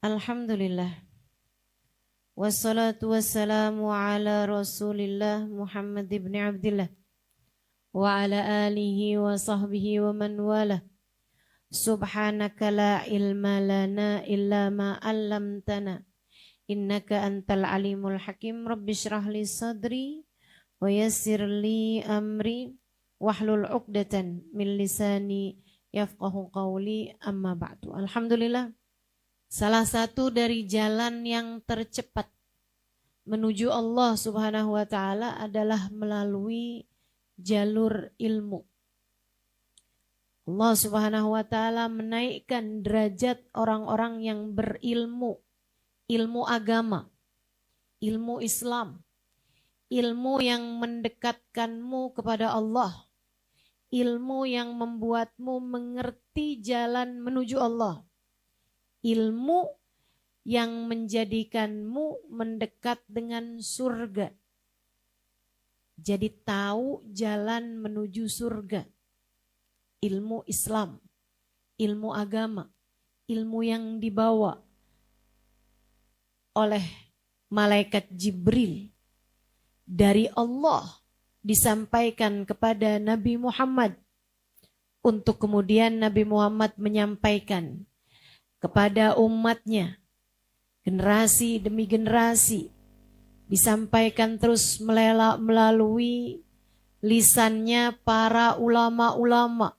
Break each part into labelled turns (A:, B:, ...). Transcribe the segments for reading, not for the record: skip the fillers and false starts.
A: Alhamdulillah. Wassalatu wassalamu ala Rasulillah Muhammad ibn Abdillah wa ala alihi wa sahbihi wa man wala. Subhanaka la ilma lana illa ma 'allamtana innaka antal alimul hakim. Rabbi shrah li sadri wa yassir li amri wahlul 'uqdatan min lisani yafqahu qawli, amma ba'du. Alhamdulillah, salah satu dari jalan yang tercepat menuju Allah Subhanahu wa ta'ala adalah melalui jalur ilmu. Allah Subhanahu wa ta'ala menaikkan derajat orang-orang yang berilmu, ilmu agama, ilmu Islam, ilmu yang mendekatkanmu kepada Allah, ilmu yang membuatmu mengerti jalan menuju Allah, ilmu yang menjadikanmu mendekat dengan surga. Jadi tahu jalan menuju surga. Ilmu Islam, ilmu agama, ilmu yang dibawa oleh malaikat Jibril dari Allah disampaikan kepada Nabi Muhammad, untuk kemudian Nabi Muhammad menyampaikan kepada umatnya, generasi demi generasi, disampaikan terus melalui lisannya para ulama-ulama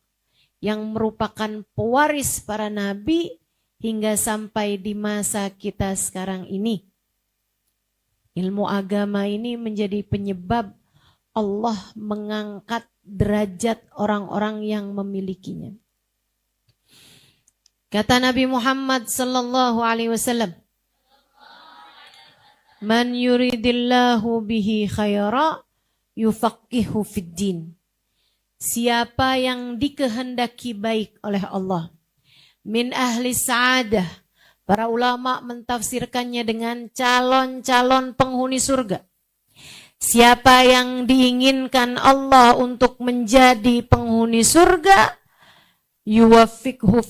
A: yang merupakan pewaris para nabi hingga sampai di masa kita sekarang ini. Ilmu agama ini menjadi penyebab Allah mengangkat derajat orang-orang yang memilikinya. Kata Nabi Muhammad sallallahu alaihi wasallam, "Man yuridillahu bihi khaira yufaqihu fid din." Siapa yang dikehendaki baik oleh Allah, min ahli sa'adah. Para ulama mentafsirkannya dengan calon-calon penghuni surga. Siapa yang diinginkan Allah untuk menjadi penghuni surga, yufaqihu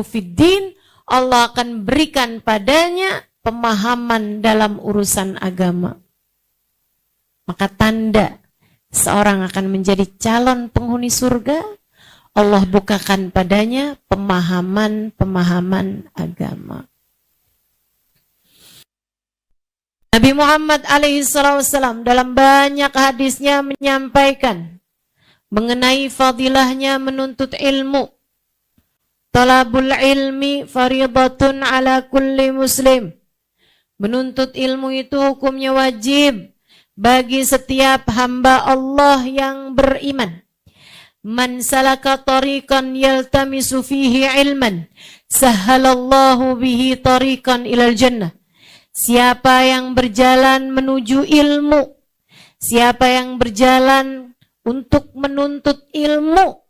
A: fid din, Allah akan berikan padanya pemahaman dalam urusan agama. Maka tanda seorang akan menjadi calon penghuni surga, Allah bukakan padanya pemahaman agama. Nabi Muhammad alaihi wasallam dalam banyak hadisnya menyampaikan mengenai fadilahnya menuntut ilmu. Talabul ilmi faridatun ala kulli muslim. Menuntut ilmu itu hukumnya wajib bagi setiap hamba Allah yang beriman. Man salaka tariqan yaltamisu fihi ilman, sahhalallahu bihi tariqan ilal jannah. Siapa yang berjalan menuju ilmu, siapa yang berjalan untuk menuntut ilmu,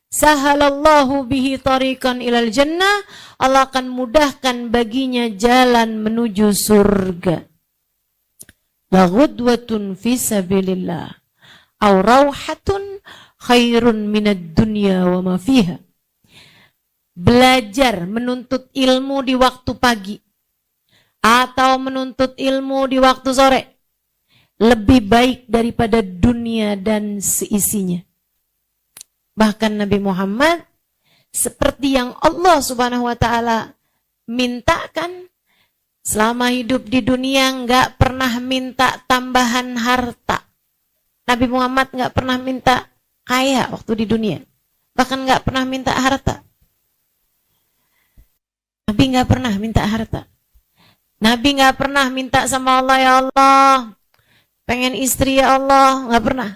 A: sahhalallahu bihi tariqan ilal jannah, Allah akan mudahkan baginya jalan menuju surga. Wa ghudwatun fi sabilillah aw rauhatun khairun minad dunya wa ma fiha. Belajar menuntut ilmu di waktu pagi atau menuntut ilmu di waktu sore lebih baik daripada dunia dan seisinya. Bahkan Nabi Muhammad, seperti yang Allah Subhanahu wa ta'ala mintakan, selama hidup di dunia nggak pernah minta tambahan harta. Nabi Muhammad nggak pernah minta kaya waktu di dunia, bahkan nggak pernah minta harta. Nabi nggak pernah minta harta. Nabi nggak pernah minta sama Allah, ya Allah, pengen istri ya Allah, nggak pernah.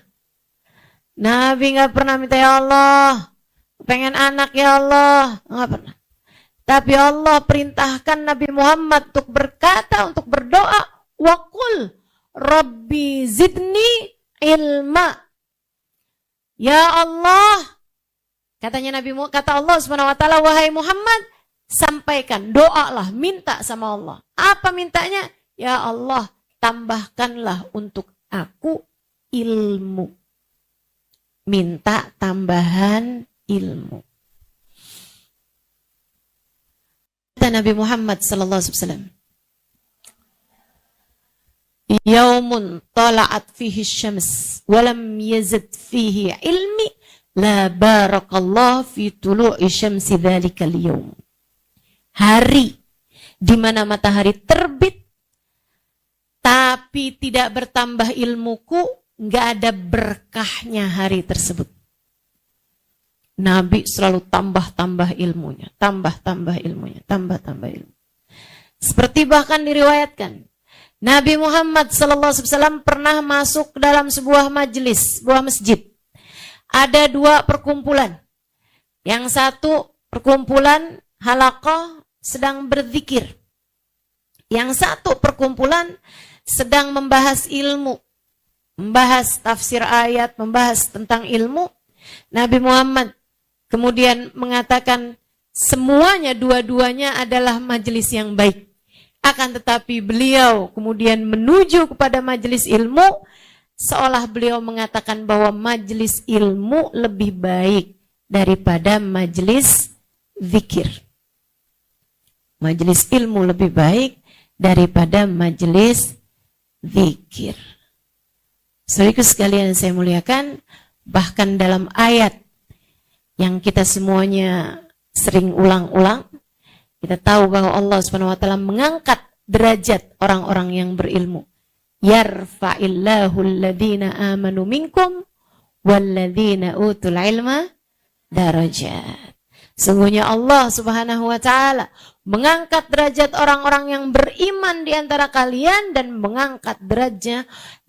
A: Nabi nggak pernah minta, ya Allah, pengen anak ya Allah, nggak pernah. Tapi Allah perintahkan Nabi Muhammad untuk berkata, untuk berdoa, waqul Rabbi zidni ilma. Ya Allah, katanya kata Allah Subhanahu wa ta'ala, wahai Muhammad, sampaikan, doalah, minta sama Allah. Apa mintanya? Ya Allah, tambahkanlah untuk aku ilmu. Minta tambahan ilmu. Kata Nabi Muhammad sallallahu alaihi wasallam, "Yaumun tala'at fihi syams wa lam yazid fihi ilmi la barakallahu fi tulu'i syamsi dzalikal yaum." Hari di mana matahari terbit tapi tidak bertambah ilmuku, nggak ada berkahnya hari tersebut. Nabi selalu tambah-tambah ilmunya, tambah-tambah ilmunya, tambah-tambah ilmu. Seperti bahkan diriwayatkan, Nabi Muhammad SAW pernah masuk dalam sebuah majelis, sebuah masjid. Ada dua perkumpulan. Yang satu perkumpulan halaqah sedang berzikir. Yang satu perkumpulan sedang membahas ilmu, membahas tafsir ayat, membahas tentang ilmu. Nabi Muhammad kemudian mengatakan semuanya dua-duanya adalah majelis yang baik. Akan tetapi beliau kemudian menuju kepada majelis ilmu, seolah beliau mengatakan bahwa majelis ilmu lebih baik daripada majelis zikir. Majelis ilmu lebih baik daripada majelis zikir. Saudaraku sekalian saya muliakan, bahkan dalam ayat yang kita semuanya sering ulang-ulang, kita tahu bahwa Allah Subhanahu wa taala mengangkat derajat orang-orang yang berilmu. Yarfa'illahu alladhina amanu minkum walladhina utul ilma darajat. Sungguhnya Allah Subhanahu wa taala mengangkat derajat orang-orang yang beriman di antara kalian dan mengangkat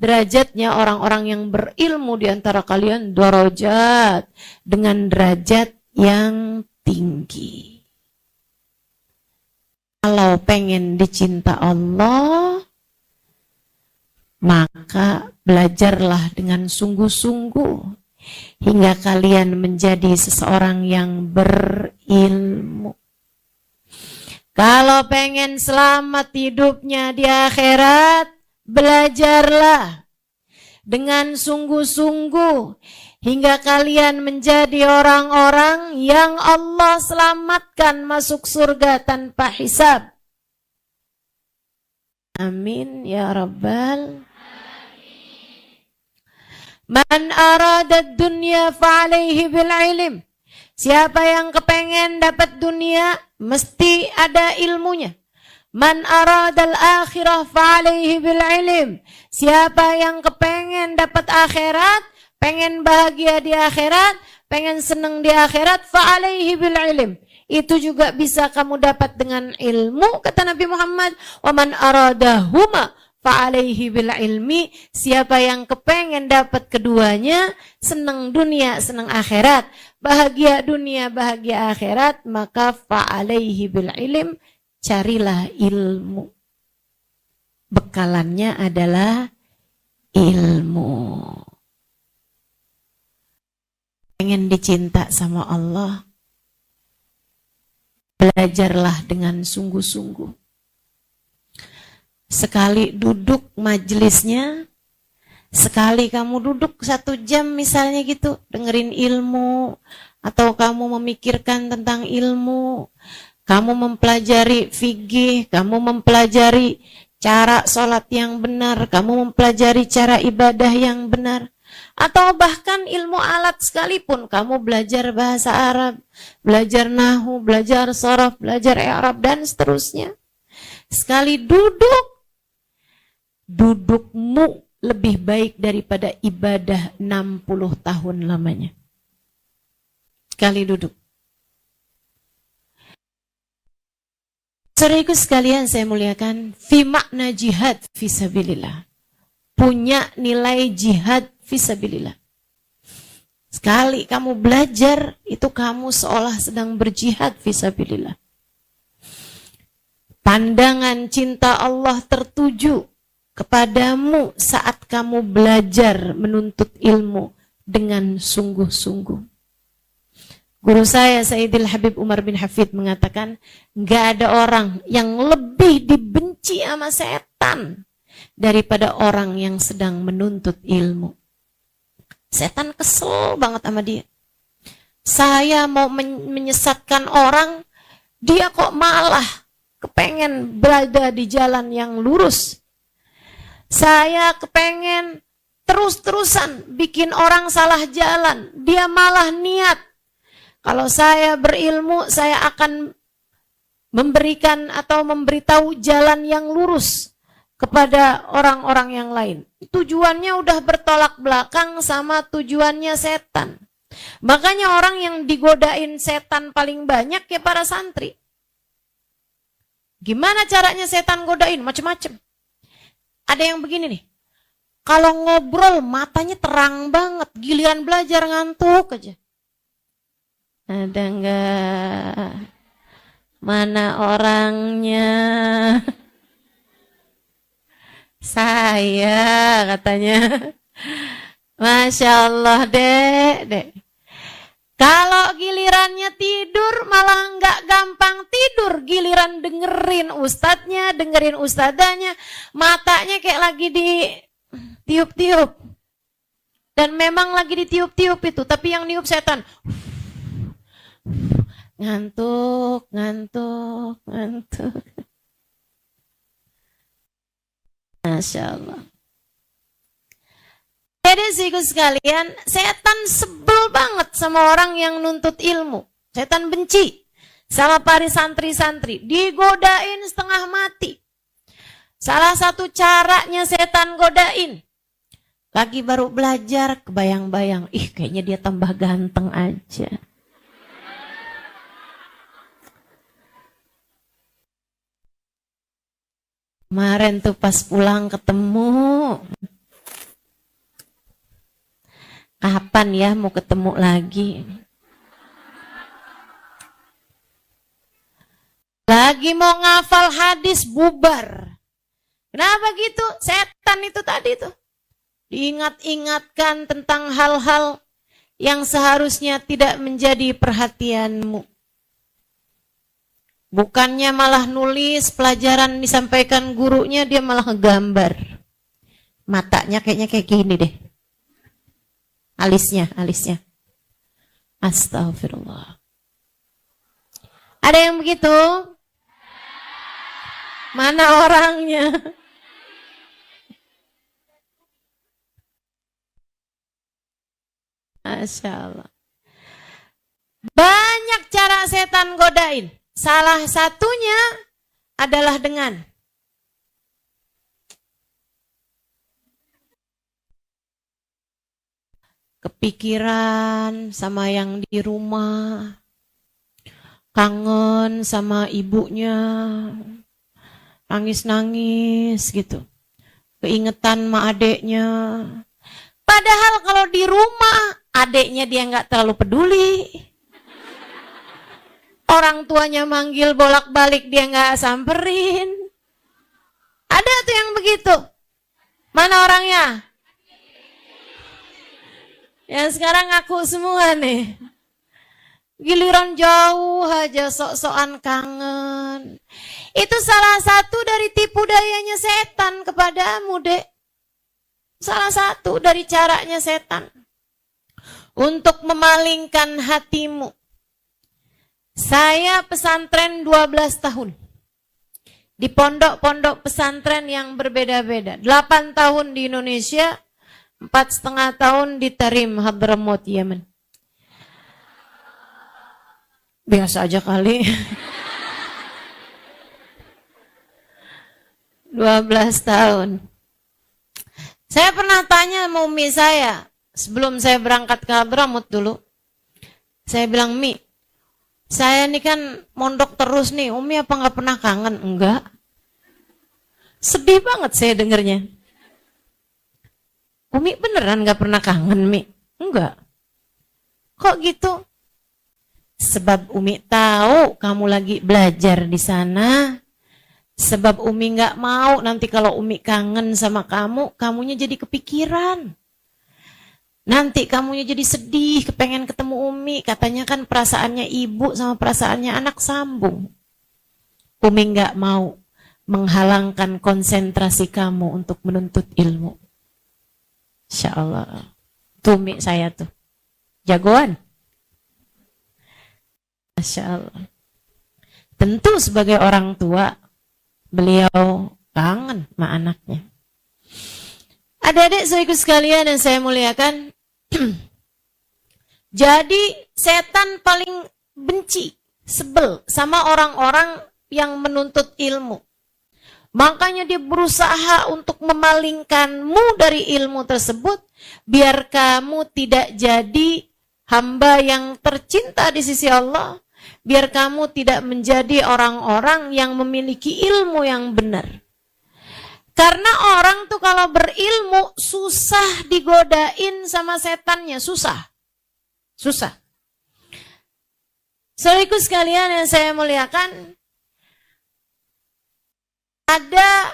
A: derajatnya orang-orang yang berilmu di antara kalian, darajat, dengan derajat yang tinggi. Kalau pengen dicinta Allah, maka belajarlah dengan sungguh-sungguh hingga kalian menjadi seseorang yang berilmu. Kalau pengen selamat hidupnya di akhirat, belajarlah dengan sungguh-sungguh hingga kalian menjadi orang-orang yang Allah selamatkan masuk surga tanpa hisab. Amin ya Rabbal. Man arada dunya fa'alaihi bil ilm. Siapa yang kepengen dapat dunia, mesti ada ilmunya. Man aradal akhirah fa'alaihi bil ilm. Siapa yang kepengen dapat akhirat, pengen bahagia di akhirat, pengen senang di akhirat, fa'alaihi bil ilm. Itu juga bisa kamu dapat dengan ilmu, kata Nabi Muhammad. Wa man aradahuma fa'alaihi bil ilmi. Siapa yang kepengen dapat keduanya, senang dunia, senang akhirat, bahagia dunia, bahagia akhirat, maka fa'alaihi bil ilm, carilah ilmu. Bekalannya adalah ilmu. Pengen dicinta sama Allah, belajarlah dengan sungguh-sungguh. Sekali duduk majelisnya, sekali kamu duduk 1 jam misalnya gitu, dengerin ilmu, atau kamu memikirkan tentang ilmu, kamu mempelajari fikih, kamu mempelajari cara sholat yang benar, kamu mempelajari cara ibadah yang benar, atau bahkan ilmu alat sekalipun, kamu belajar bahasa Arab, belajar nahwu, belajar sharaf, belajar i'rab, dan seterusnya. Sekali dudukmu lebih baik daripada ibadah 60 tahun lamanya. Sekali duduk. Saudaraku sekalian saya muliakan, fi makna jihad fisabilillah. Punya nilai jihad fisabilillah. Sekali kamu belajar, itu kamu seolah sedang berjihad fisabilillah. Pandangan cinta Allah tertuju kepadamu saat kamu belajar menuntut ilmu dengan sungguh-sungguh. Guru saya Sayyidil Habib Umar bin Hafid mengatakan, gak ada orang yang lebih dibenci sama setan daripada orang yang sedang menuntut ilmu. Setan kesel banget sama dia. Saya mau menyesatkan orang, dia kok malah kepengen berada di jalan yang lurus. Saya kepengen terus-terusan bikin orang salah jalan. Dia malah niat, kalau saya berilmu, saya akan memberikan atau memberitahu jalan yang lurus kepada orang-orang yang lain. Tujuannya udah bertolak belakang sama tujuannya setan. Makanya orang yang digodain setan paling banyak ya para santri. Gimana caranya setan godain? Macem-macem. Ada yang begini nih. Kalau ngobrol matanya terang banget, giliran belajar ngantuk aja. Ada enggak? Mana orangnya? Saya katanya. Masya Allah dek. Kalau gilirannya tidur malah nggak gampang tidur. Giliran dengerin ustadznya, dengerin ustadzanya, matanya kayak lagi ditiup-tiup. Dan memang lagi ditiup-tiup itu, tapi yang niup setan. Ngantuk. Masya Allah. Jadi sikut sekalian, setan sebel banget sama orang yang nuntut ilmu. Setan benci sama para santri-santri, digodain setengah mati. Salah satu caranya setan godain, lagi baru belajar, kebayang-bayang, kayaknya dia tambah ganteng aja. Kemarin tuh pas pulang ketemu. Kapan ya mau ketemu lagi? Lagi mau ngafal hadis bubar. Kenapa gitu? Setan itu tadi tuh. Diingat-ingatkan tentang hal-hal yang seharusnya tidak menjadi perhatianmu. Bukannya malah nulis pelajaran disampaikan gurunya, dia malah ngegambar. Matanya kayaknya kayak gini deh. Alisnya. Astagfirullah. Ada yang begitu? Mana orangnya? Masya Allah. Banyak cara setan godain. Salah satunya adalah dengan kepikiran sama yang di rumah, kangen sama ibunya, nangis-nangis gitu, keingetan sama adeknya. Padahal kalau di rumah, adeknya dia nggak terlalu peduli. Orang tuanya manggil bolak-balik dia nggak samperin. Ada tuh yang begitu. Mana orangnya? Yang sekarang ngaku semua nih. Giliran jauh aja sok-sokan kangen. Itu salah satu dari tipu dayanya setan kepadamu, Dek. Salah satu dari caranya setan untuk memalingkan hatimu. Saya pesantren 12 tahun. Di pondok-pondok pesantren yang berbeda-beda. 8 tahun di Indonesia, 4,5 tahun di Tarim, Hadramaut, Yaman. Biasa aja kali. 12 tahun. Saya pernah tanya sama umi saya, sebelum saya berangkat ke Hadramaut dulu. Saya bilang, Mi, saya ini kan mondok terus nih, Umi apa nggak pernah kangen? Enggak. Sedih banget saya dengernya. Umi beneran nggak pernah kangen, Mi? Enggak. Kok gitu? Sebab Umi tahu kamu lagi belajar di sana. Sebab Umi nggak mau nanti kalau Umi kangen sama kamu, kamunya jadi kepikiran. Nanti kamunya jadi sedih, kepengen ketemu Umi. Katanya kan perasaannya ibu sama perasaannya anak sambung. Umi nggak mau menghalangkan konsentrasi kamu untuk menuntut ilmu. Insya Allah. Tuh Umi saya tuh. Jagoan. Masya Allah. Tentu sebagai orang tua, beliau kangen sama anaknya. Adik-adik saudaraku sekalian yang saya muliakan, jadi setan paling benci, sebel sama orang-orang yang menuntut ilmu. Makanya dia berusaha untuk memalingkanmu dari ilmu tersebut, biar kamu tidak jadi hamba yang tercinta di sisi Allah, biar kamu tidak menjadi orang-orang yang memiliki ilmu yang benar. Karena orang tuh kalau berilmu susah digodain sama setannya, susah. Saudaraku sekalian yang saya muliakan, ada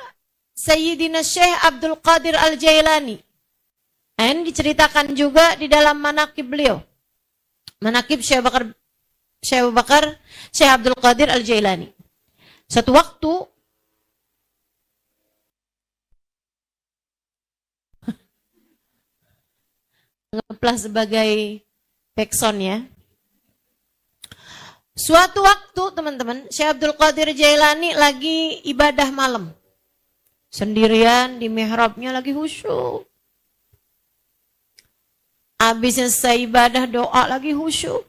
A: Sayyidina Syekh Abdul Qadir Al-Jailani. Ini diceritakan juga di dalam manaqib beliau. Manaqib Syekh Abdul Qadir Al-Jailani. Satu waktu ngeplas sebagai backsound ya. Suatu waktu teman-teman, Syekh Abdul Qadir Jailani lagi ibadah malam. Sendirian di mihrabnya lagi khusyuk. Habisnya selesai ibadah doa lagi khusyuk.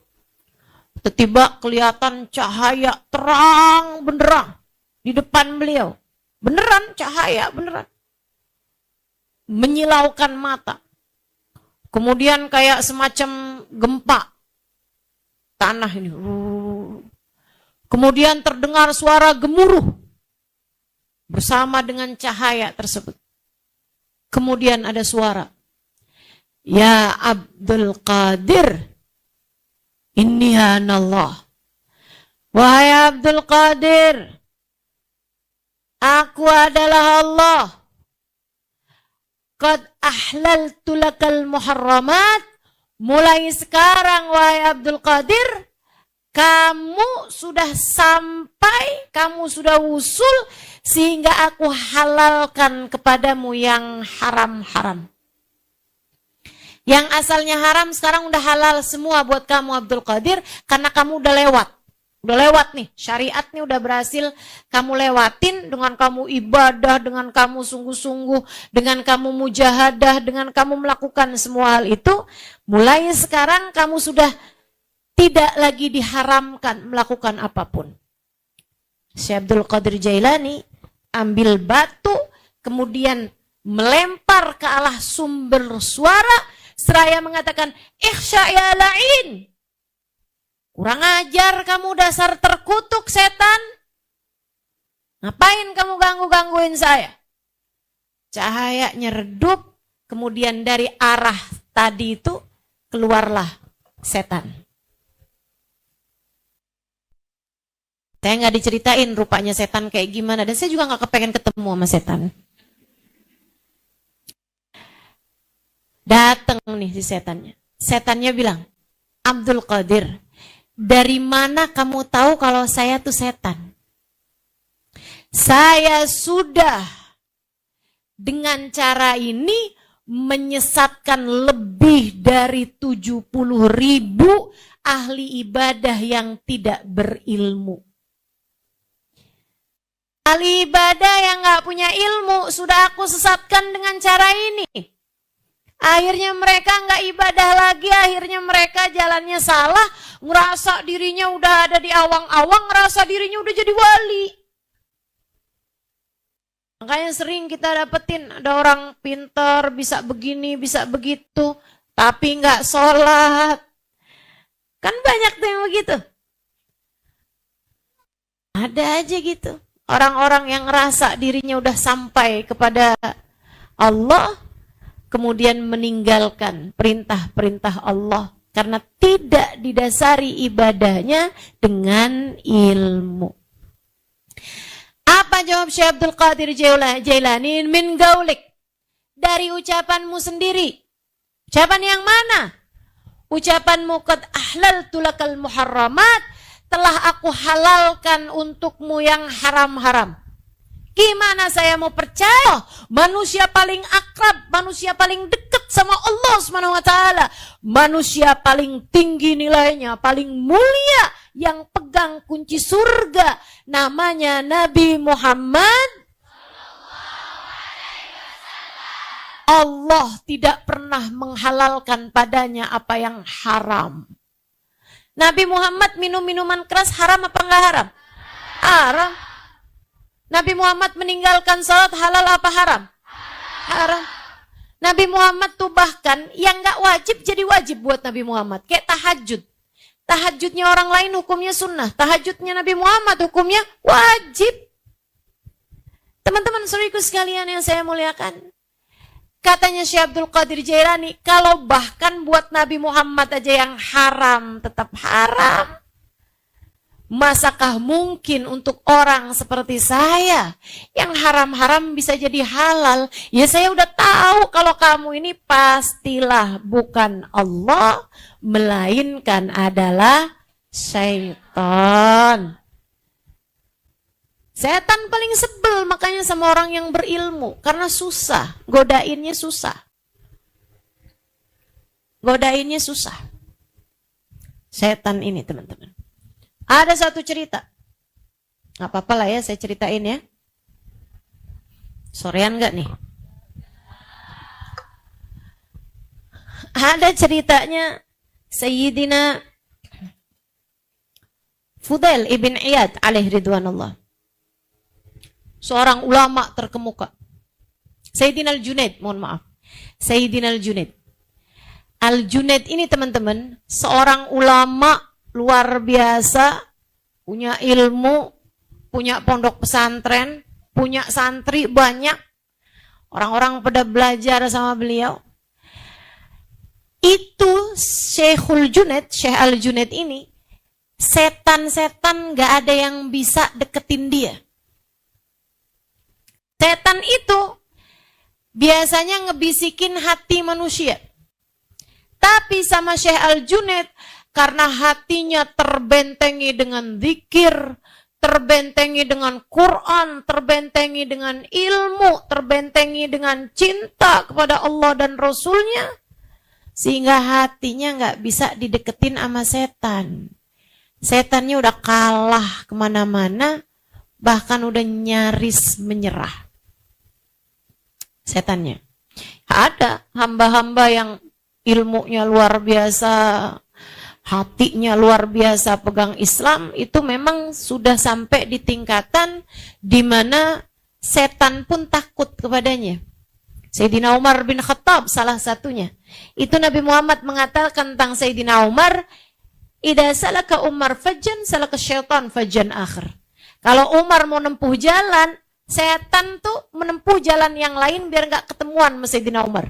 A: Tiba-tiba kelihatan cahaya terang benderang di depan beliau. Beneran cahaya, beneran. Menyilaukan mata. Kemudian kayak semacam gempa tanah ini. Kemudian terdengar suara gemuruh bersama dengan cahaya tersebut. Kemudian ada suara, "Ya Abdul Qadir, inni anallah." Wahai Abdul Qadir, aku adalah Allah. Qad ahlaltu lakal muharramat. Mulai sekarang wahai Abdul Qadir, kamu sudah sampai, kamu sudah usul sehingga aku halalkan kepadamu yang haram-haram. Yang asalnya haram sekarang udah halal semua buat kamu Abdul Qadir, karena kamu udah lewat. Udah lewat nih, syariat nih udah berhasil kamu lewatin dengan kamu ibadah, dengan kamu sungguh-sungguh, dengan kamu mujahadah, dengan kamu melakukan semua hal itu. Mulai sekarang kamu sudah tidak lagi diharamkan melakukan apapun. Syekh Abdul Qadir Jailani ambil batu, kemudian melempar ke arah sumber suara, seraya mengatakan, "Ikhsya ya la'in." Kurang ajar kamu dasar terkutuk setan. Ngapain kamu ganggu-gangguin saya? Cahayanya redup, kemudian dari arah tadi itu keluarlah setan. Saya nggak diceritain rupanya setan kayak gimana, dan saya juga nggak kepengen ketemu sama setan. Datang nih si setannya. Setannya bilang, "Abdul Qadir, dari mana kamu tahu kalau saya tuh setan? Saya sudah dengan cara ini menyesatkan lebih dari 70.000 ahli ibadah yang tidak berilmu. Ahli ibadah yang gak punya ilmu sudah aku sesatkan dengan cara ini. Akhirnya mereka nggak ibadah lagi, akhirnya mereka jalannya salah, ngerasa dirinya udah ada di awang-awang, ngerasa dirinya udah jadi wali. Makanya sering kita dapetin ada orang pintar, bisa begini, bisa begitu, tapi nggak sholat. Kan banyak tuh yang begitu. Ada aja gitu. Orang-orang yang ngerasa dirinya udah sampai kepada Allah, kemudian meninggalkan perintah-perintah Allah karena tidak didasari ibadahnya dengan ilmu. Apa jawab Syekh Abdul Qadir Jailani? Min gaulik, dari ucapanmu sendiri. Ucapan yang mana? Ucapanmu, qad ahlaltu lakal muharramat, telah aku halalkan untukmu yang haram-haram. Gimana saya mau percaya? Manusia paling akrab, manusia paling dekat sama Allah Subhanahu wa taala. Manusia paling tinggi nilainya, paling mulia yang pegang kunci surga namanya Nabi Muhammad. Allah tidak pernah menghalalkan padanya apa yang haram. Nabi Muhammad minum minuman keras haram apa enggak haram? Haram. Nabi Muhammad meninggalkan salat halal apa haram? Haram. Nabi Muhammad tuh bahkan yang enggak wajib jadi wajib buat Nabi Muhammad. Kayak tahajud. Tahajudnya orang lain hukumnya sunnah. Tahajudnya Nabi Muhammad hukumnya wajib. Teman-teman saudaraku sekalian yang saya muliakan. Katanya Syekh Abdul Qadir Jailani, kalau bahkan buat Nabi Muhammad aja yang haram tetap haram, masakah mungkin untuk orang seperti saya yang haram-haram bisa jadi halal? Ya saya udah tahu kalau kamu ini pastilah bukan Allah, melainkan adalah syaitan. Setan paling sebel makanya sama orang yang berilmu. Karena susah. Godainnya susah. Godainnya susah. Setan ini teman-teman. Ada satu cerita. Gak apa-apa lah ya saya ceritain ya. Sorean gak nih? Ada ceritanya Sayyidina Fudail ibn Iyad alaihi ridwanullah. Seorang ulama terkemuka. Sayyidina Al-Junaid, mohon maaf. Sayyidina Al-Junaid. Al-Junaid ini teman-teman, seorang ulama luar biasa, punya ilmu, punya pondok pesantren, punya santri banyak. Orang-orang pada belajar sama beliau. Itu Syekhul Junaid, Syekh Al-Junaid ini, setan-setan gak ada yang bisa deketin dia. Setan itu biasanya ngebisikin hati manusia. Tapi sama Syekh Al-Junaid, karena hatinya terbentengi dengan zikir, terbentengi dengan Quran, terbentengi dengan ilmu, terbentengi dengan cinta kepada Allah dan Rasulnya, sehingga hatinya nggak bisa dideketin sama setan. Setannya udah kalah kemana-mana, bahkan udah nyaris menyerah. Setannya. Ada hamba-hamba yang ilmunya luar biasa, hatinya luar biasa pegang Islam, itu memang sudah sampai di tingkatan di mana setan pun takut kepadanya. Sayyidina Umar bin Khattab salah satunya. Itu Nabi Muhammad mengatakan tentang Sayyidina Umar, "Idza salaka Umar fajjan salaka syaitan fajjan akhir." Kalau Umar mau nempuh jalan, setan tuh menempuh jalan yang lain biar nggak ketemuan sama Sayyidina Umar.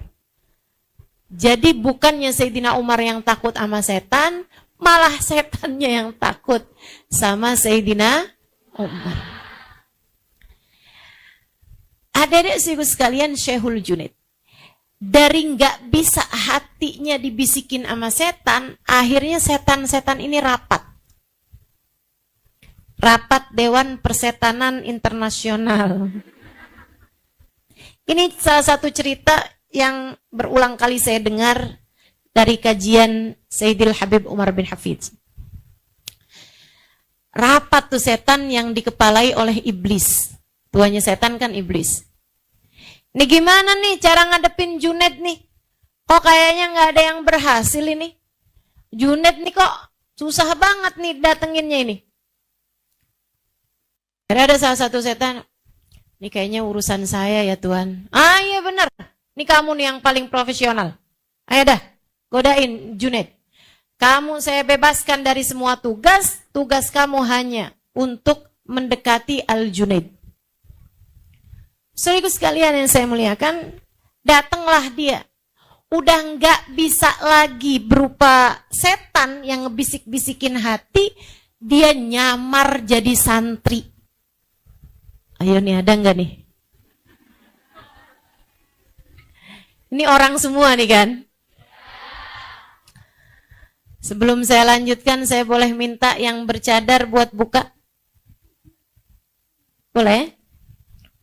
A: Jadi bukannya Sayyidina Umar yang takut sama setan, malah setannya yang takut sama Sayyidina Umar. Adik-adik sekalian, Syekhul Junaid dari nggak bisa hatinya dibisikin sama setan, akhirnya setan-setan ini rapat. Rapat Dewan Persetanan Internasional. Ini salah satu cerita yang berulang kali saya dengar dari kajian Sayyidil Habib Umar bin Hafidz. Rapat tuh setan yang dikepalai oleh iblis. Tuanya setan kan iblis. Ini gimana nih cara ngadepin Junaid nih? Kok kayaknya nggak ada yang berhasil ini? Junaid nih kok susah banget nih datenginnya ini. Ada salah satu setan, ini kayaknya urusan saya ya Tuhan. Ah iya benar, ini kamu nih yang paling profesional. Ayo dah, godain Junaid. Kamu saya bebaskan dari semua tugas, tugas kamu hanya untuk mendekati Al-Junaid. Saudaraku sekalian yang saya muliakan, datanglah dia. Udah nggak bisa lagi berupa setan yang ngebisik-bisikin hati, dia nyamar jadi santri. Ayo nih, ada nggak nih? Ini orang semua nih kan? Sebelum saya lanjutkan, saya boleh minta yang bercadar buat buka? Boleh?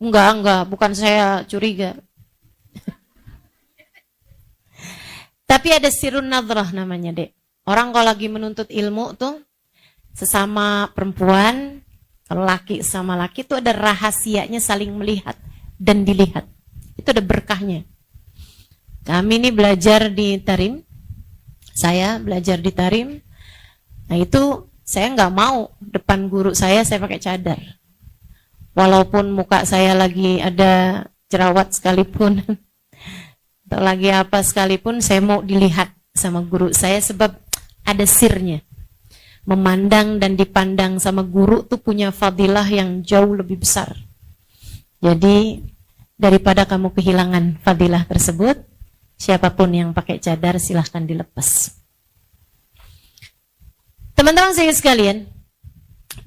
A: Enggak, bukan saya curiga. Tapi ada sirun nadrah namanya, Dek. Orang kalau lagi menuntut ilmu tuh, sesama perempuan, kalau laki sama laki tuh ada rahasianya saling melihat dan dilihat. Itu ada berkahnya. Kami ini belajar di Tarim. Saya belajar di Tarim. Nah itu saya nggak mau depan guru saya pakai cadar. Walaupun muka saya lagi ada jerawat sekalipun. Atau lagi apa sekalipun, saya mau dilihat sama guru saya sebab ada sirnya. Memandang dan dipandang sama guru tuh punya fadilah yang jauh lebih besar. Jadi daripada kamu kehilangan fadilah tersebut, siapapun yang pakai cadar silahkan dilepas. Teman-teman saya sekalian,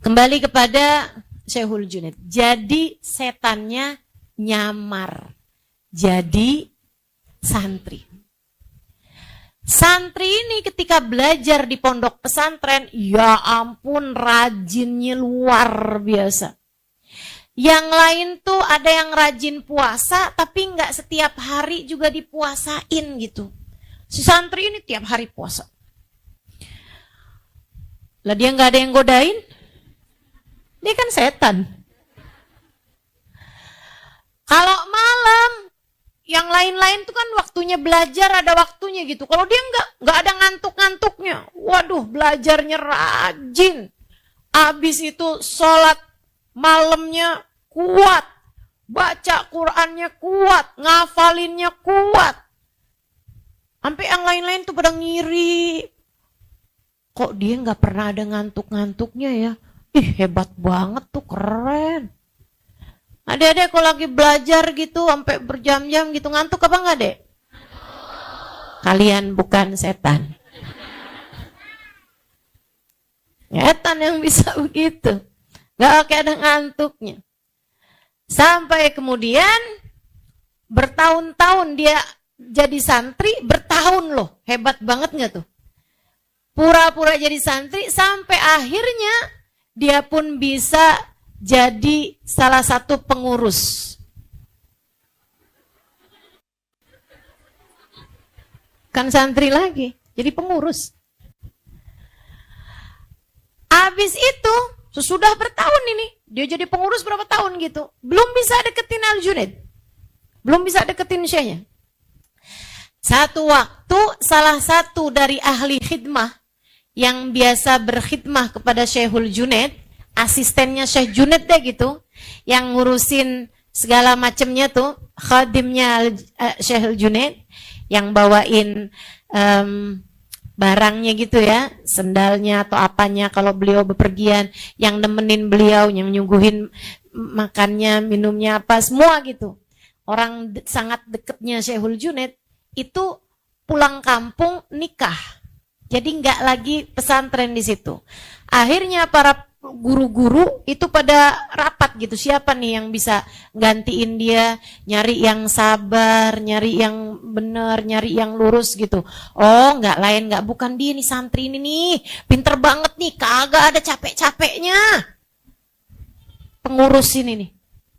A: kembali kepada Syekhul Junaid. Jadi setannya nyamar. Jadi santri. Santri ini ketika belajar di pondok pesantren, ya ampun rajinnya luar biasa. Yang lain tuh ada yang rajin puasa, tapi nggak setiap hari juga dipuasain gitu. Si santri ini tiap hari puasa. Lah dia nggak ada yang godain? Dia kan setan. Kalau malam, yang lain-lain tuh kan waktunya belajar, ada waktunya gitu. Kalau dia nggak ada ngantuk-ngantuknya. Waduh, belajarnya rajin. Abis itu sholat malamnya kuat. Baca Qur'annya kuat. Ngafalinnya kuat. Sampai yang lain-lain tuh pada ngiri. Kok dia nggak pernah ada ngantuk-ngantuknya ya? Ih, hebat banget tuh, keren. Adik-adik kalau lagi belajar gitu sampai berjam-jam gitu ngantuk apa enggak, Dek? Kalian bukan setan. Setan yang bisa begitu. Enggak kayak ada ngantuknya. Sampai kemudian bertahun-tahun dia jadi santri, bertahun loh. Hebat banget enggak tuh? Pura-pura jadi santri sampai akhirnya dia pun bisa jadi salah satu pengurus. Kan santri lagi, jadi pengurus. Habis itu, sesudah bertahun ini, dia jadi pengurus berapa tahun gitu. Belum bisa deketin Al-Junaid. Belum bisa deketin Syekhnya. Satu waktu, salah satu dari ahli khidmah yang biasa berkhidmah kepada Syekhul Junaid, asistennya Syekh Junaid deh gitu, yang ngurusin segala macamnya tuh, khadimnya Syekh Junaid, yang bawain barangnya gitu ya, sendalnya atau apanya kalau beliau bepergian, yang nemenin beliau, yang nyuguhin makannya, minumnya apa, semua gitu. Orang sangat deketnya Syekhul Junaid itu pulang kampung nikah. Jadi nggak lagi pesantren di situ. Akhirnya para guru-guru itu pada rapat gitu, siapa nih yang bisa gantiin dia, nyari yang sabar, nyari yang benar, nyari yang lurus gitu. Oh nggak lain, nggak bukan dia nih, santri ini nih pinter banget nih, kagak ada capek-capeknya. Pengurus ini nih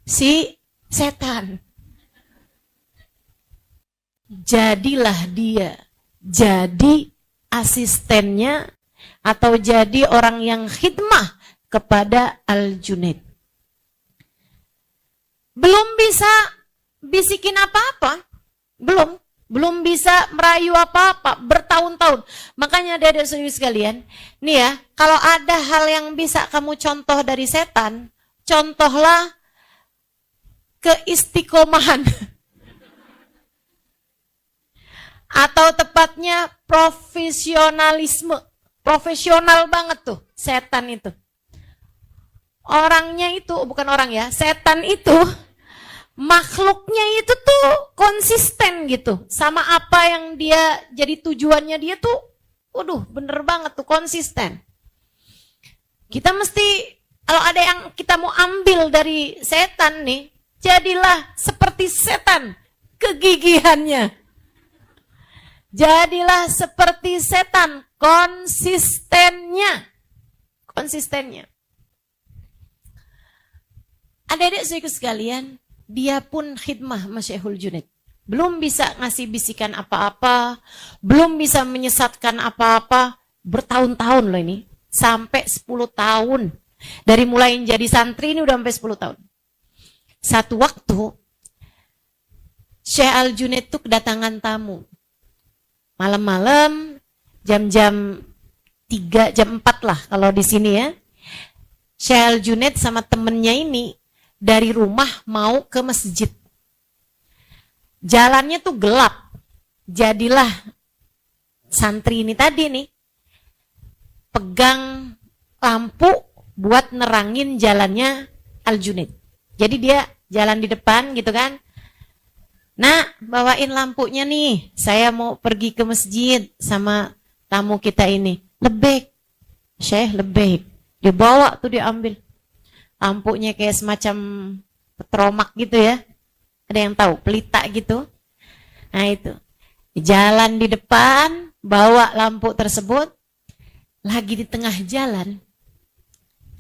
A: si setan. Jadilah dia jadi asistennya atau jadi orang yang khidmah kepada Al-Junaid. Belum bisa bisikin apa-apa, belum bisa merayu apa-apa, bertahun-tahun. Makanya adik-adik sekalian, nih ya, kalau ada hal yang bisa kamu contoh dari setan, contohlah keistiqomahan. Atau tepatnya profesionalisme. Profesional banget tuh setan itu. Orangnya itu, bukan orang ya, setan itu makhluknya itu tuh konsisten gitu. Sama apa yang dia jadi tujuannya dia tuh, waduh bener banget tuh, konsisten. Kita mesti, kalau ada yang kita mau ambil dari setan nih, jadilah seperti setan kegigihannya. Jadilah seperti setan, konsistennya. Adik-adik sekalian, dia pun khidmah sama Syekhul Junaid. belum bisa ngasih bisikan apa-apa, belum bisa menyesatkan apa-apa, bertahun-tahun loh ini, sampai 10 tahun. Dari mulai jadi santri ini udah sampai 10 tahun. Satu waktu, Syekh Al-Junaid tuh kedatangan tamu. Malam-malam, jam-jam 3, jam 4 lah kalau di sini ya. Syekh Al-Junaid sama temennya ini dari rumah mau ke masjid. Jalannya tuh gelap. Jadilah santri ini tadi nih pegang lampu buat nerangin jalannya Al-Junaid. Jadi dia jalan di depan gitu kan. Nah, bawain lampunya nih. Saya mau pergi ke masjid sama tamu kita ini. Lebek. Syekh lebek. Dibawa tuh diambil. Lampunya kayak semacam petromak gitu ya. Ada yang tahu, pelita gitu. Nah itu. Jalan di depan, bawa lampu tersebut. Lagi di tengah jalan.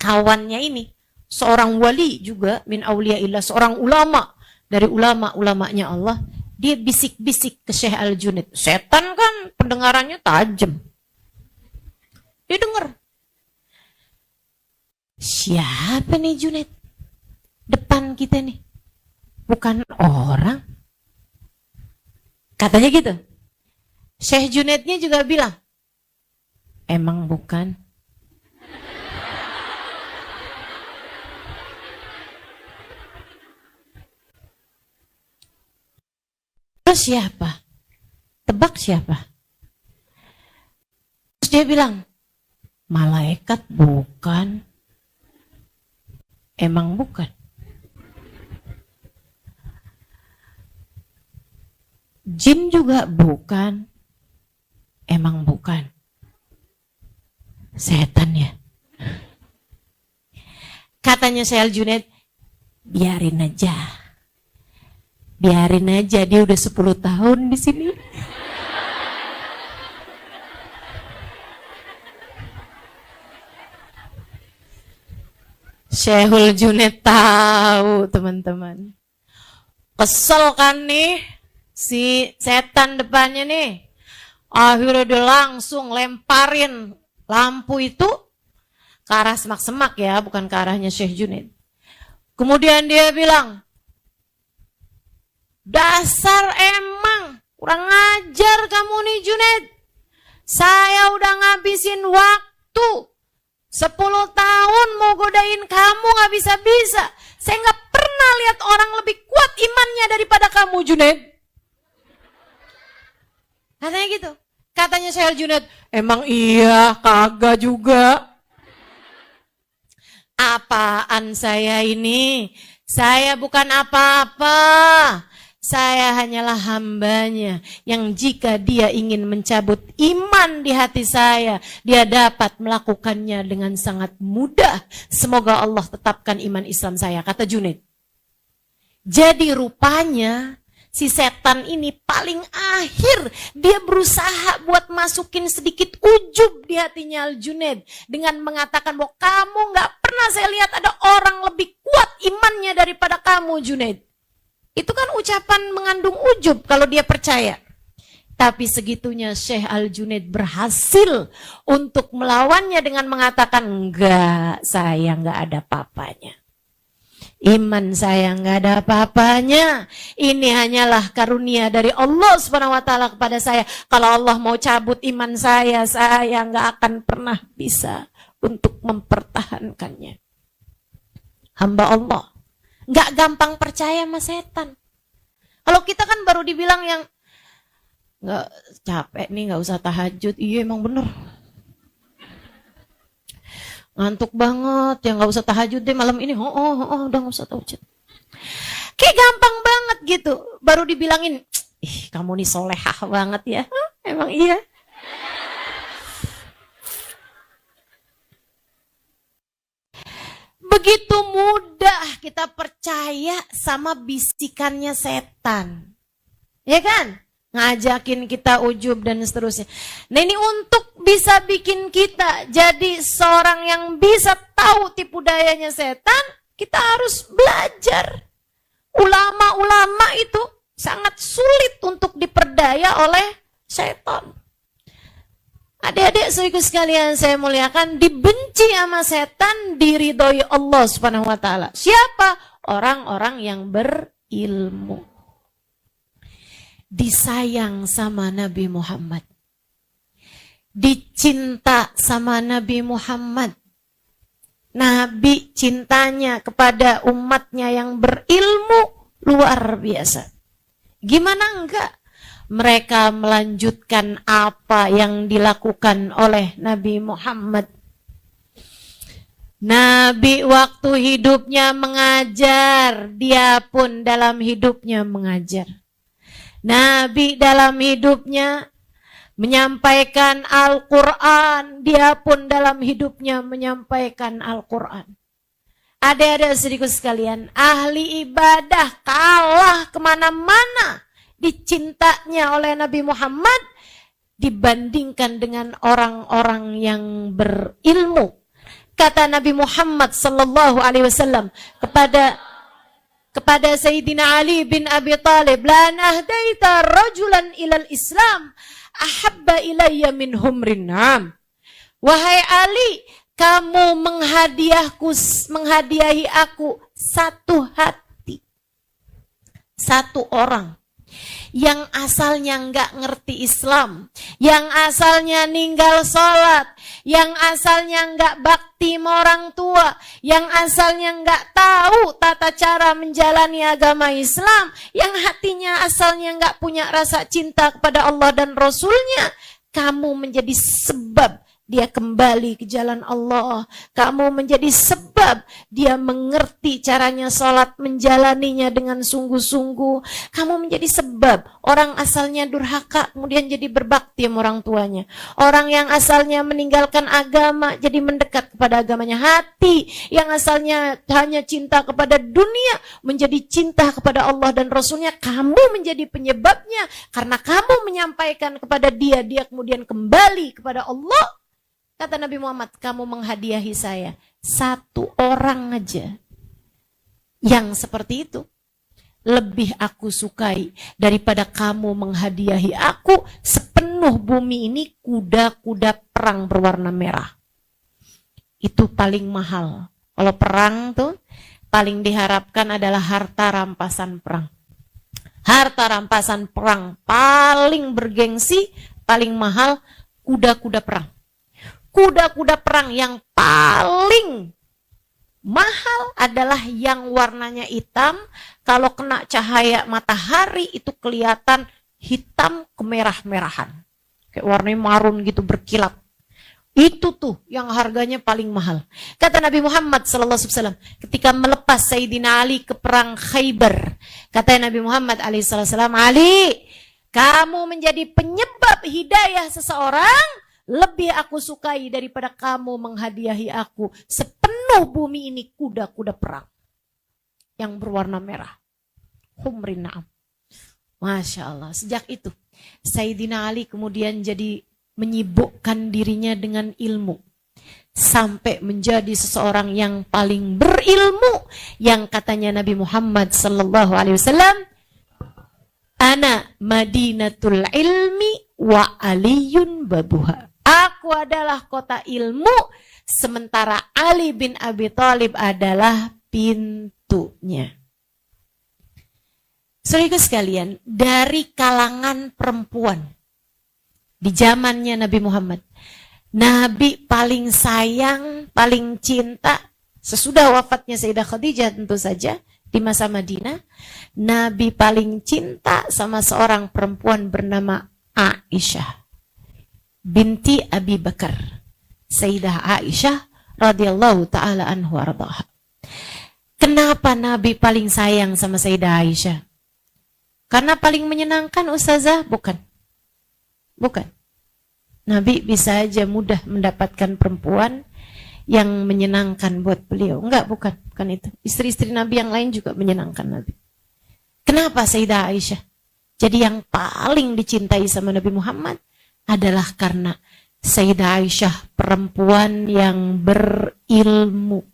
A: Kawannya ini, seorang wali juga, min auliyaillah, seorang ulama. Dari ulama-ulamanya Allah. Dia bisik-bisik ke Syekh Al-Junaid. Setan kan pendengarannya tajam. Dia dengar. Siapa nih Junaid? Depan kita nih. Bukan orang. Katanya gitu. Syekh Junaidnya juga bilang, emang bukan. Terus siapa? Tebak siapa? Terus dia bilang, malaikat bukan. Emang bukan. Jin juga bukan. Emang bukan. Setan ya. Katanya Syekh Al-Junaid, biarin aja. Biarin aja, dia udah 10 tahun di sini. Syekhul Junaid tahu, teman-teman. Kesel kan nih si setan depannya nih. Akhirnya dia langsung lemparin lampu itu ke arah semak-semak ya, bukan ke arahnya Syekh Junaid. Kemudian dia bilang, dasar emang kurang ajar kamu nih Junaid. Saya udah ngabisin waktu 10 tahun mau godain kamu gak bisa-bisa. Saya gak pernah lihat orang lebih kuat imannya daripada kamu Junaid. Katanya gitu. Katanya Syekh Junaid, emang iya kagak juga. Apaan saya ini? Saya bukan apa-apa. Saya hanyalah hambanya yang jika dia ingin mencabut iman di hati saya, dia dapat melakukannya dengan sangat mudah. Semoga Allah tetapkan iman Islam saya, kata Junaid. Jadi rupanya si setan ini paling akhir dia berusaha buat masukin sedikit ujub di hatinya Al-Junaid dengan mengatakan bahwa kamu gak pernah saya lihat ada orang lebih kuat imannya daripada kamu Junaid. Itu kan ucapan mengandung ujub kalau dia percaya. Tapi segitunya Syekh Al-Junaid berhasil untuk melawannya dengan mengatakan, enggak, saya enggak ada apa-apanya. Iman saya enggak ada apa-apanya. Ini hanyalah karunia dari Allah SWT kepada saya. Kalau Allah mau cabut iman saya enggak akan pernah bisa untuk mempertahankannya. Hamba Allah nggak gampang percaya sama setan. Kalau kita kan baru dibilang yang nggak capek nih, nggak usah tahajud. Iya emang bener. Ngantuk banget, ya nggak usah tahajud deh malam ini. Udah nggak usah tahajud. Kayak gampang banget gitu. Baru dibilangin, ih kamu nih solehah banget ya. Emang iya. Begitu mudah kita percaya sama bisikannya setan. Ya kan? Ngajakin kita ujub dan seterusnya. Nah ini untuk bisa bikin kita jadi seorang yang bisa tahu tipu dayanya setan, kita harus belajar. Ulama-ulama itu sangat sulit untuk diperdaya oleh setan. Adik-adik saudaraku sekalian saya muliakan, dibenci sama setan, diridhoi Allah Subhanahu wa taala. Siapa? Orang-orang yang berilmu. Disayang sama Nabi Muhammad. Dicinta sama Nabi Muhammad. Nabi cintanya kepada umatnya yang berilmu luar biasa. Gimana enggak? Mereka melanjutkan apa yang dilakukan oleh Nabi Muhammad. Nabi waktu hidupnya mengajar, dia pun dalam hidupnya mengajar. Nabi dalam hidupnya menyampaikan Al-Quran, dia pun dalam hidupnya menyampaikan Al-Quran. Ada sedikit sekalian, ahli ibadah kalah kemana-mana dicintanya oleh Nabi Muhammad dibandingkan dengan orang-orang yang berilmu. Kata Nabi Muhammad sallallahu alaihi wasallam kepada Sayyidina Ali bin Abi Thalib, la nahdaita rajulan ilal Islam ahabba ilayya min humrin na'am. Wahai Ali, kamu menghadiahi aku satu hati, satu orang yang asalnya nggak ngerti Islam, yang asalnya ninggal sholat, yang asalnya nggak bakti sama orang tua, yang asalnya nggak tahu tata cara menjalani agama Islam, yang hatinya asalnya nggak punya rasa cinta kepada Allah dan Rasulnya, kamu menjadi sebab dia kembali ke jalan Allah. Kamu menjadi sebab dia mengerti caranya sholat, menjalaninya dengan sungguh-sungguh. Kamu menjadi sebab orang asalnya durhaka kemudian jadi berbakti sama orang tuanya. Orang yang asalnya meninggalkan agama jadi mendekat kepada agamanya. Hati yang asalnya hanya cinta kepada dunia menjadi cinta kepada Allah dan Rasulnya. Kamu menjadi penyebabnya karena kamu menyampaikan kepada dia, dia kemudian kembali kepada Allah. Kata Nabi Muhammad, kamu menghadiahi saya satu orang aja yang seperti itu, lebih aku sukai daripada kamu menghadiahi aku sepenuh bumi ini kuda-kuda perang berwarna merah. Itu paling mahal. Kalau perang tuh paling diharapkan adalah harta rampasan perang. Harta rampasan perang paling bergengsi, paling mahal, kuda-kuda perang. Kuda-kuda perang yang paling mahal adalah yang warnanya hitam. Kalau kena cahaya matahari itu kelihatan hitam kemerah-merahan. Kayak warnanya marun gitu berkilat. Itu tuh yang harganya paling mahal. Kata Nabi Muhammad SAW ketika melepas Sayyidina Ali ke perang Khaybar. Kata Nabi Muhammad SAW, Ali, kamu menjadi penyebab hidayah seseorang lebih aku sukai daripada kamu menghadiahi aku sepenuh bumi ini kuda-kuda perang yang berwarna merah. Humrin na'am. Masya Allah. Sejak itu Sayyidina Ali kemudian jadi menyibukkan dirinya dengan ilmu sampai menjadi seseorang yang paling berilmu, yang katanya Nabi Muhammad sallallahu alaihi wasallam, ana madinatul ilmi wa aliyun babuha. Aku adalah kota ilmu, sementara Ali bin Abi Thalib adalah pintunya. Saudara sekalian, dari kalangan perempuan di zamannya Nabi Muhammad, Nabi paling sayang, paling cinta sesudah wafatnya Sayyidah Khadijah tentu saja di masa Madinah, Nabi paling cinta sama seorang perempuan bernama Aisyah binti Abi Bakar, Sayyidah Aisyah radhiyallahu taala anhu ardhaha. Kenapa Nabi paling sayang sama Sayyidah Aisyah? Karena paling menyenangkan, Ustazah? Bukan. Bukan. Nabi bisa aja mudah mendapatkan perempuan yang menyenangkan buat beliau. Enggak, bukan itu. Istri-istri Nabi yang lain juga menyenangkan Nabi. Kenapa Sayyidah Aisyah jadi yang paling dicintai sama Nabi Muhammad? Adalah karena Sayyidah Aisyah perempuan yang berilmu.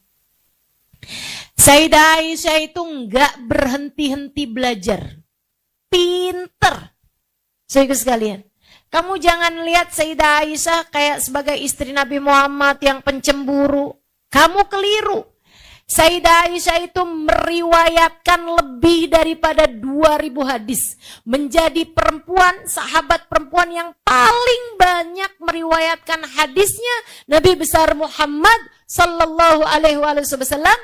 A: Sayyidah Aisyah itu enggak berhenti-henti belajar. Pinter. Saudara sekalian, kamu jangan lihat Sayyidah Aisyah kayak sebagai istri Nabi Muhammad yang pencemburu. Kamu keliru. Sayyidah Aisyah itu meriwayatkan lebih daripada 2000 hadis. Menjadi perempuan, sahabat perempuan yang paling banyak meriwayatkan hadisnya Nabi besar Muhammad sallallahu alaihi wasallam.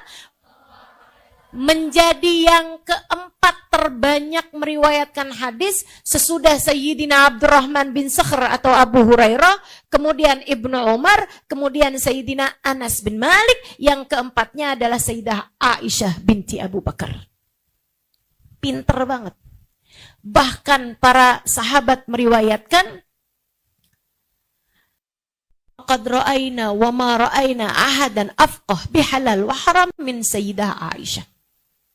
A: Menjadi yang keempat terbanyak meriwayatkan hadis sesudah Sayyidina Abdurrahman bin Sakhr atau Abu Hurairah, kemudian Ibnu Umar, kemudian Sayyidina Anas bin Malik, yang keempatnya adalah Sayyidah Aisyah binti Abu Bakar. Pinter banget. Bahkan para sahabat meriwayatkan, qad ra'ayna wa ma ra'ayna ahadan afqah bihalal wa haram min Sayyidah Aisyah.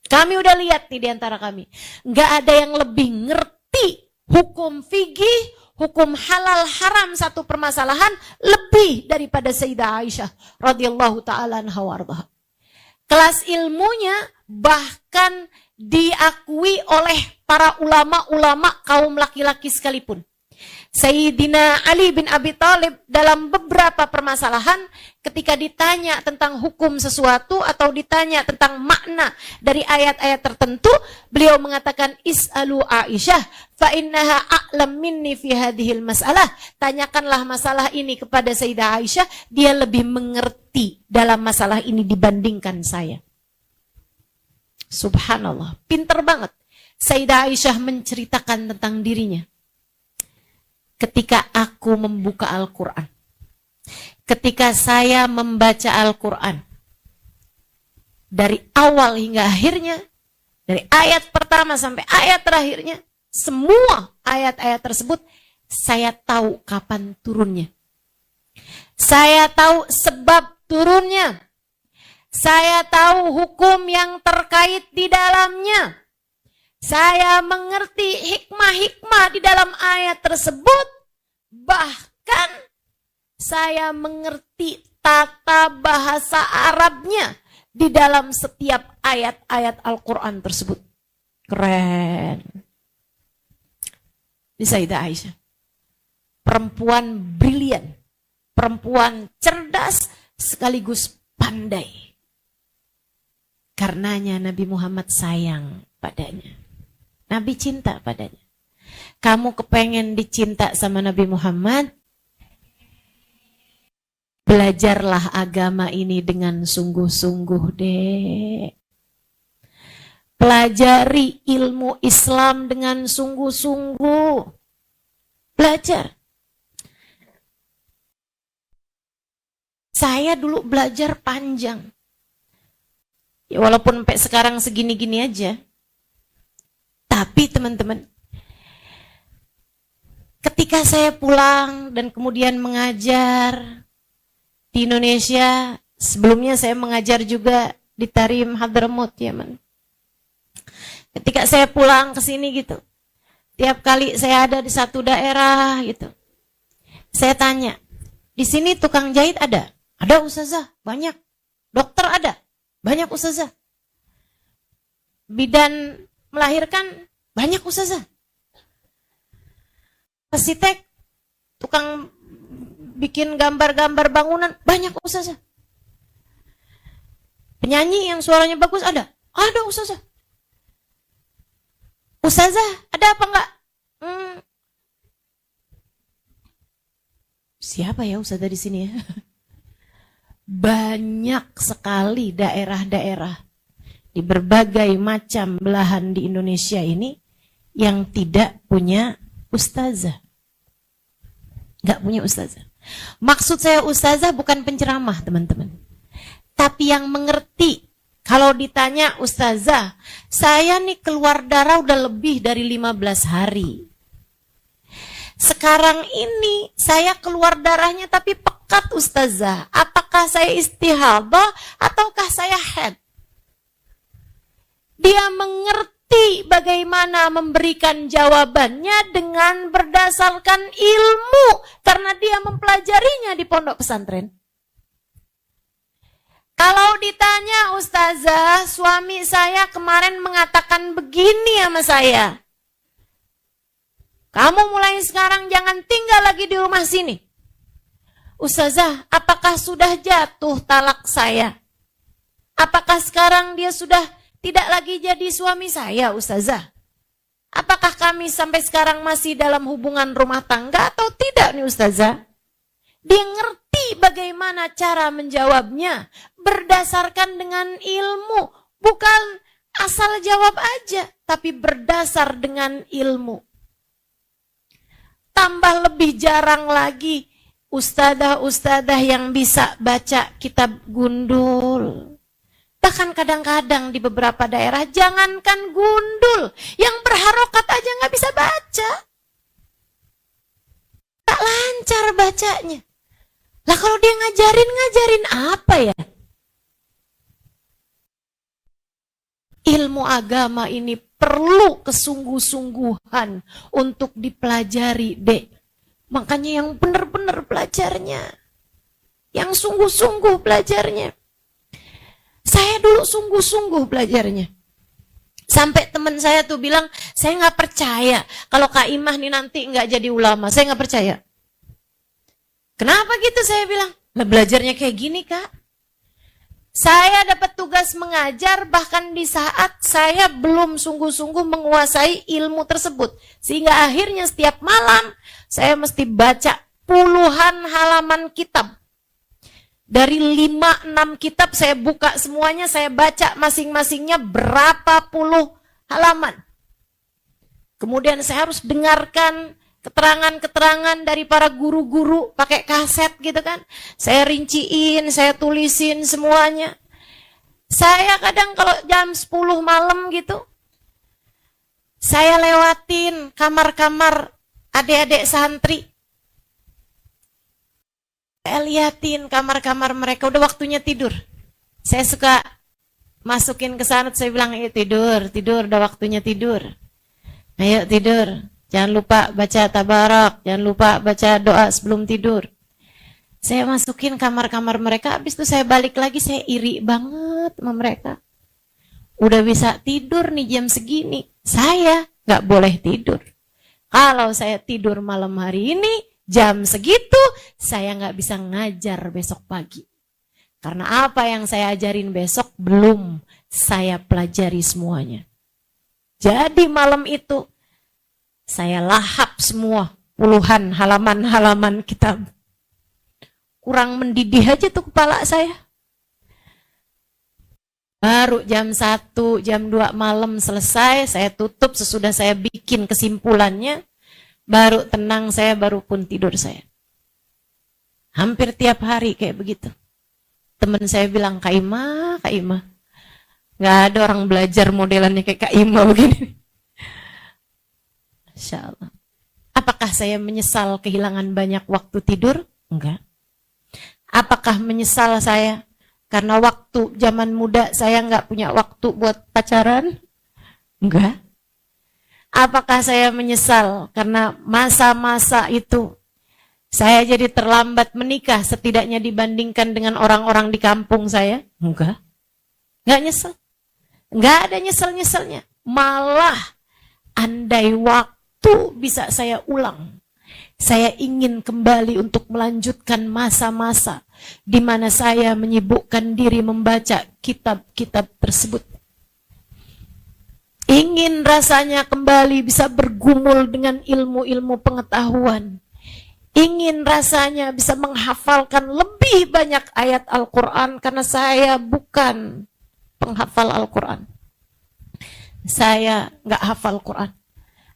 A: Kami udah lihat nih di antara kami. Nggak ada yang lebih ngerti hukum fikih, hukum halal haram satu permasalahan lebih daripada Sayyidah Aisyah radhiyallahu taala anha warḍaha. Kelas ilmunya bahkan diakui oleh para ulama-ulama kaum laki-laki sekalipun. Sayyidina Ali bin Abi Thalib dalam beberapa permasalahan ketika ditanya tentang hukum sesuatu atau ditanya tentang makna dari ayat-ayat tertentu, beliau mengatakan is'alu Aisyah fa innaha a'lam minni fi hadhil mas'alah. Tanyakanlah masalah ini kepada Sayyidah Aisyah, dia lebih mengerti dalam masalah ini dibandingkan saya. Subhanallah, pinter banget Sayyidah Aisyah menceritakan tentang dirinya. Ketika aku membuka Al-Quran, ketika saya membaca Al-Quran, dari awal hingga akhirnya, dari ayat pertama sampai ayat terakhirnya, semua ayat-ayat tersebut, saya tahu kapan turunnya. Saya tahu sebab turunnya. Saya tahu hukum yang terkait di dalamnya. Saya mengerti hikmah-hikmah di dalam ayat tersebut. Bahkan saya mengerti tata bahasa Arabnya di dalam setiap ayat-ayat Al-Quran tersebut. Keren. Ini Sayyidah Aisyah. Perempuan brilian. Perempuan cerdas sekaligus pandai. Karenanya Nabi Muhammad sayang padanya. Nabi cinta padanya. Kamu kepengen dicinta sama Nabi Muhammad? Belajarlah agama ini dengan sungguh-sungguh deh. Pelajari ilmu Islam dengan sungguh-sungguh. Belajar. Saya dulu belajar panjang. Ya, walaupun sampai sekarang segini-gini aja. Tapi teman-teman, ketika saya pulang dan kemudian mengajar di Indonesia, sebelumnya saya mengajar juga di Tarim Hadramaut, Yaman. Ketika saya pulang ke sini gitu, tiap kali saya ada di satu daerah gitu, saya tanya, di sini tukang jahit ada? Ada ustazah, banyak. Dokter ada? Banyak ustazah. Bidan melahirkan? Banyak ustazah. Arsitek, tukang bikin gambar-gambar bangunan, banyak ustazah. Penyanyi yang suaranya bagus ada? Ada ustazah. Ustazah, ada apa enggak? Siapa ya ustazah di sini ya? Banyak sekali daerah-daerah di berbagai macam belahan di Indonesia ini yang tidak punya ustazah. Nggak punya ustazah. Maksud saya ustazah bukan penceramah teman-teman. Tapi yang mengerti. Kalau ditanya ustazah, saya nih keluar darah udah lebih dari 15 hari. Sekarang ini saya keluar darahnya tapi pekat ustazah. Apakah saya istihadah ataukah saya haid? Dia mengerti bagaimana memberikan jawabannya dengan berdasarkan ilmu. Karena dia mempelajarinya di pondok pesantren. Kalau ditanya ustazah, suami saya kemarin mengatakan begini sama saya. Kamu mulai sekarang jangan tinggal lagi di rumah sini. Ustazah, apakah sudah jatuh talak saya? Apakah sekarang dia sudah tidak lagi jadi suami saya, Ustazah? Apakah kami sampai sekarang masih dalam hubungan rumah tangga atau tidak nih Ustazah? Dia ngerti bagaimana cara menjawabnya berdasarkan dengan ilmu, bukan asal jawab aja, tapi berdasar dengan ilmu. Tambah lebih jarang lagi ustadzah-ustadzah yang bisa baca kitab gundul. Bahkan kadang-kadang di beberapa daerah, jangankan gundul, yang berharokat aja nggak bisa baca. Tak lancar bacanya. Lah kalau dia ngajarin apa ya? Ilmu agama ini perlu kesungguh-sungguhan untuk dipelajari, Dek. Makanya yang benar-benar belajarnya. Yang sungguh-sungguh belajarnya. Saya dulu sungguh-sungguh belajarnya. Sampai teman saya tuh bilang, saya nggak percaya kalau Kak Imah nih nanti nggak jadi ulama. Saya nggak percaya. Kenapa gitu saya bilang? Lah belajarnya kayak gini Kak. Saya dapat tugas mengajar bahkan di saat saya belum sungguh-sungguh menguasai ilmu tersebut. Sehingga akhirnya setiap malam saya mesti baca puluhan halaman kitab. Dari 5-6 kitab saya buka semuanya, saya baca masing-masingnya berapa puluh halaman. Kemudian saya harus dengarkan keterangan-keterangan dari para guru-guru pakai kaset gitu kan. Saya rinciin, saya tulisin semuanya. Saya kadang kalau jam 10 malam gitu, saya lewatin kamar-kamar adik-adik santri. Saya liatin kamar-kamar mereka, udah waktunya tidur. Saya suka masukin ke sana, saya bilang, ayo tidur, udah waktunya tidur. Ayo tidur. Jangan lupa baca tabarak, jangan lupa baca doa sebelum tidur. Saya masukin kamar-kamar mereka, habis itu saya balik lagi, saya iri banget sama mereka. Udah bisa tidur nih jam segini, saya gak boleh tidur. Kalau saya tidur malam hari ini, jam segitu, saya gak bisa ngajar besok pagi. Karena apa yang saya ajarin besok, belum saya pelajari semuanya. Jadi malam itu, saya lahap semua puluhan halaman-halaman kitab. Kurang mendidih aja tuh kepala saya. Baru jam 1, jam 2 malam selesai, saya tutup sesudah saya bikin kesimpulannya. Baru tenang saya, baru pun tidur saya. Hampir tiap hari kayak begitu. Teman saya bilang, Kak Ima. Gak ada orang belajar modelannya kayak Kak Ima begini. Masya Allah. Apakah saya menyesal kehilangan banyak waktu tidur? Enggak. Apakah menyesal saya karena waktu zaman muda saya nggak punya waktu buat pacaran? Enggak. Apakah saya menyesal karena masa-masa itu saya jadi terlambat menikah setidaknya dibandingkan dengan orang-orang di kampung saya? Enggak. Enggak nyesel. Enggak ada nyesel-nyeselnya. Malah andai waktu bisa saya ulang. Saya ingin kembali untuk melanjutkan masa-masa di mana saya menyibukkan diri membaca kitab-kitab tersebut. Ingin rasanya kembali bisa bergumul dengan ilmu-ilmu pengetahuan. Ingin rasanya bisa menghafalkan lebih banyak ayat Al-Quran karena saya bukan penghafal Al-Quran. Saya nggak hafal Quran.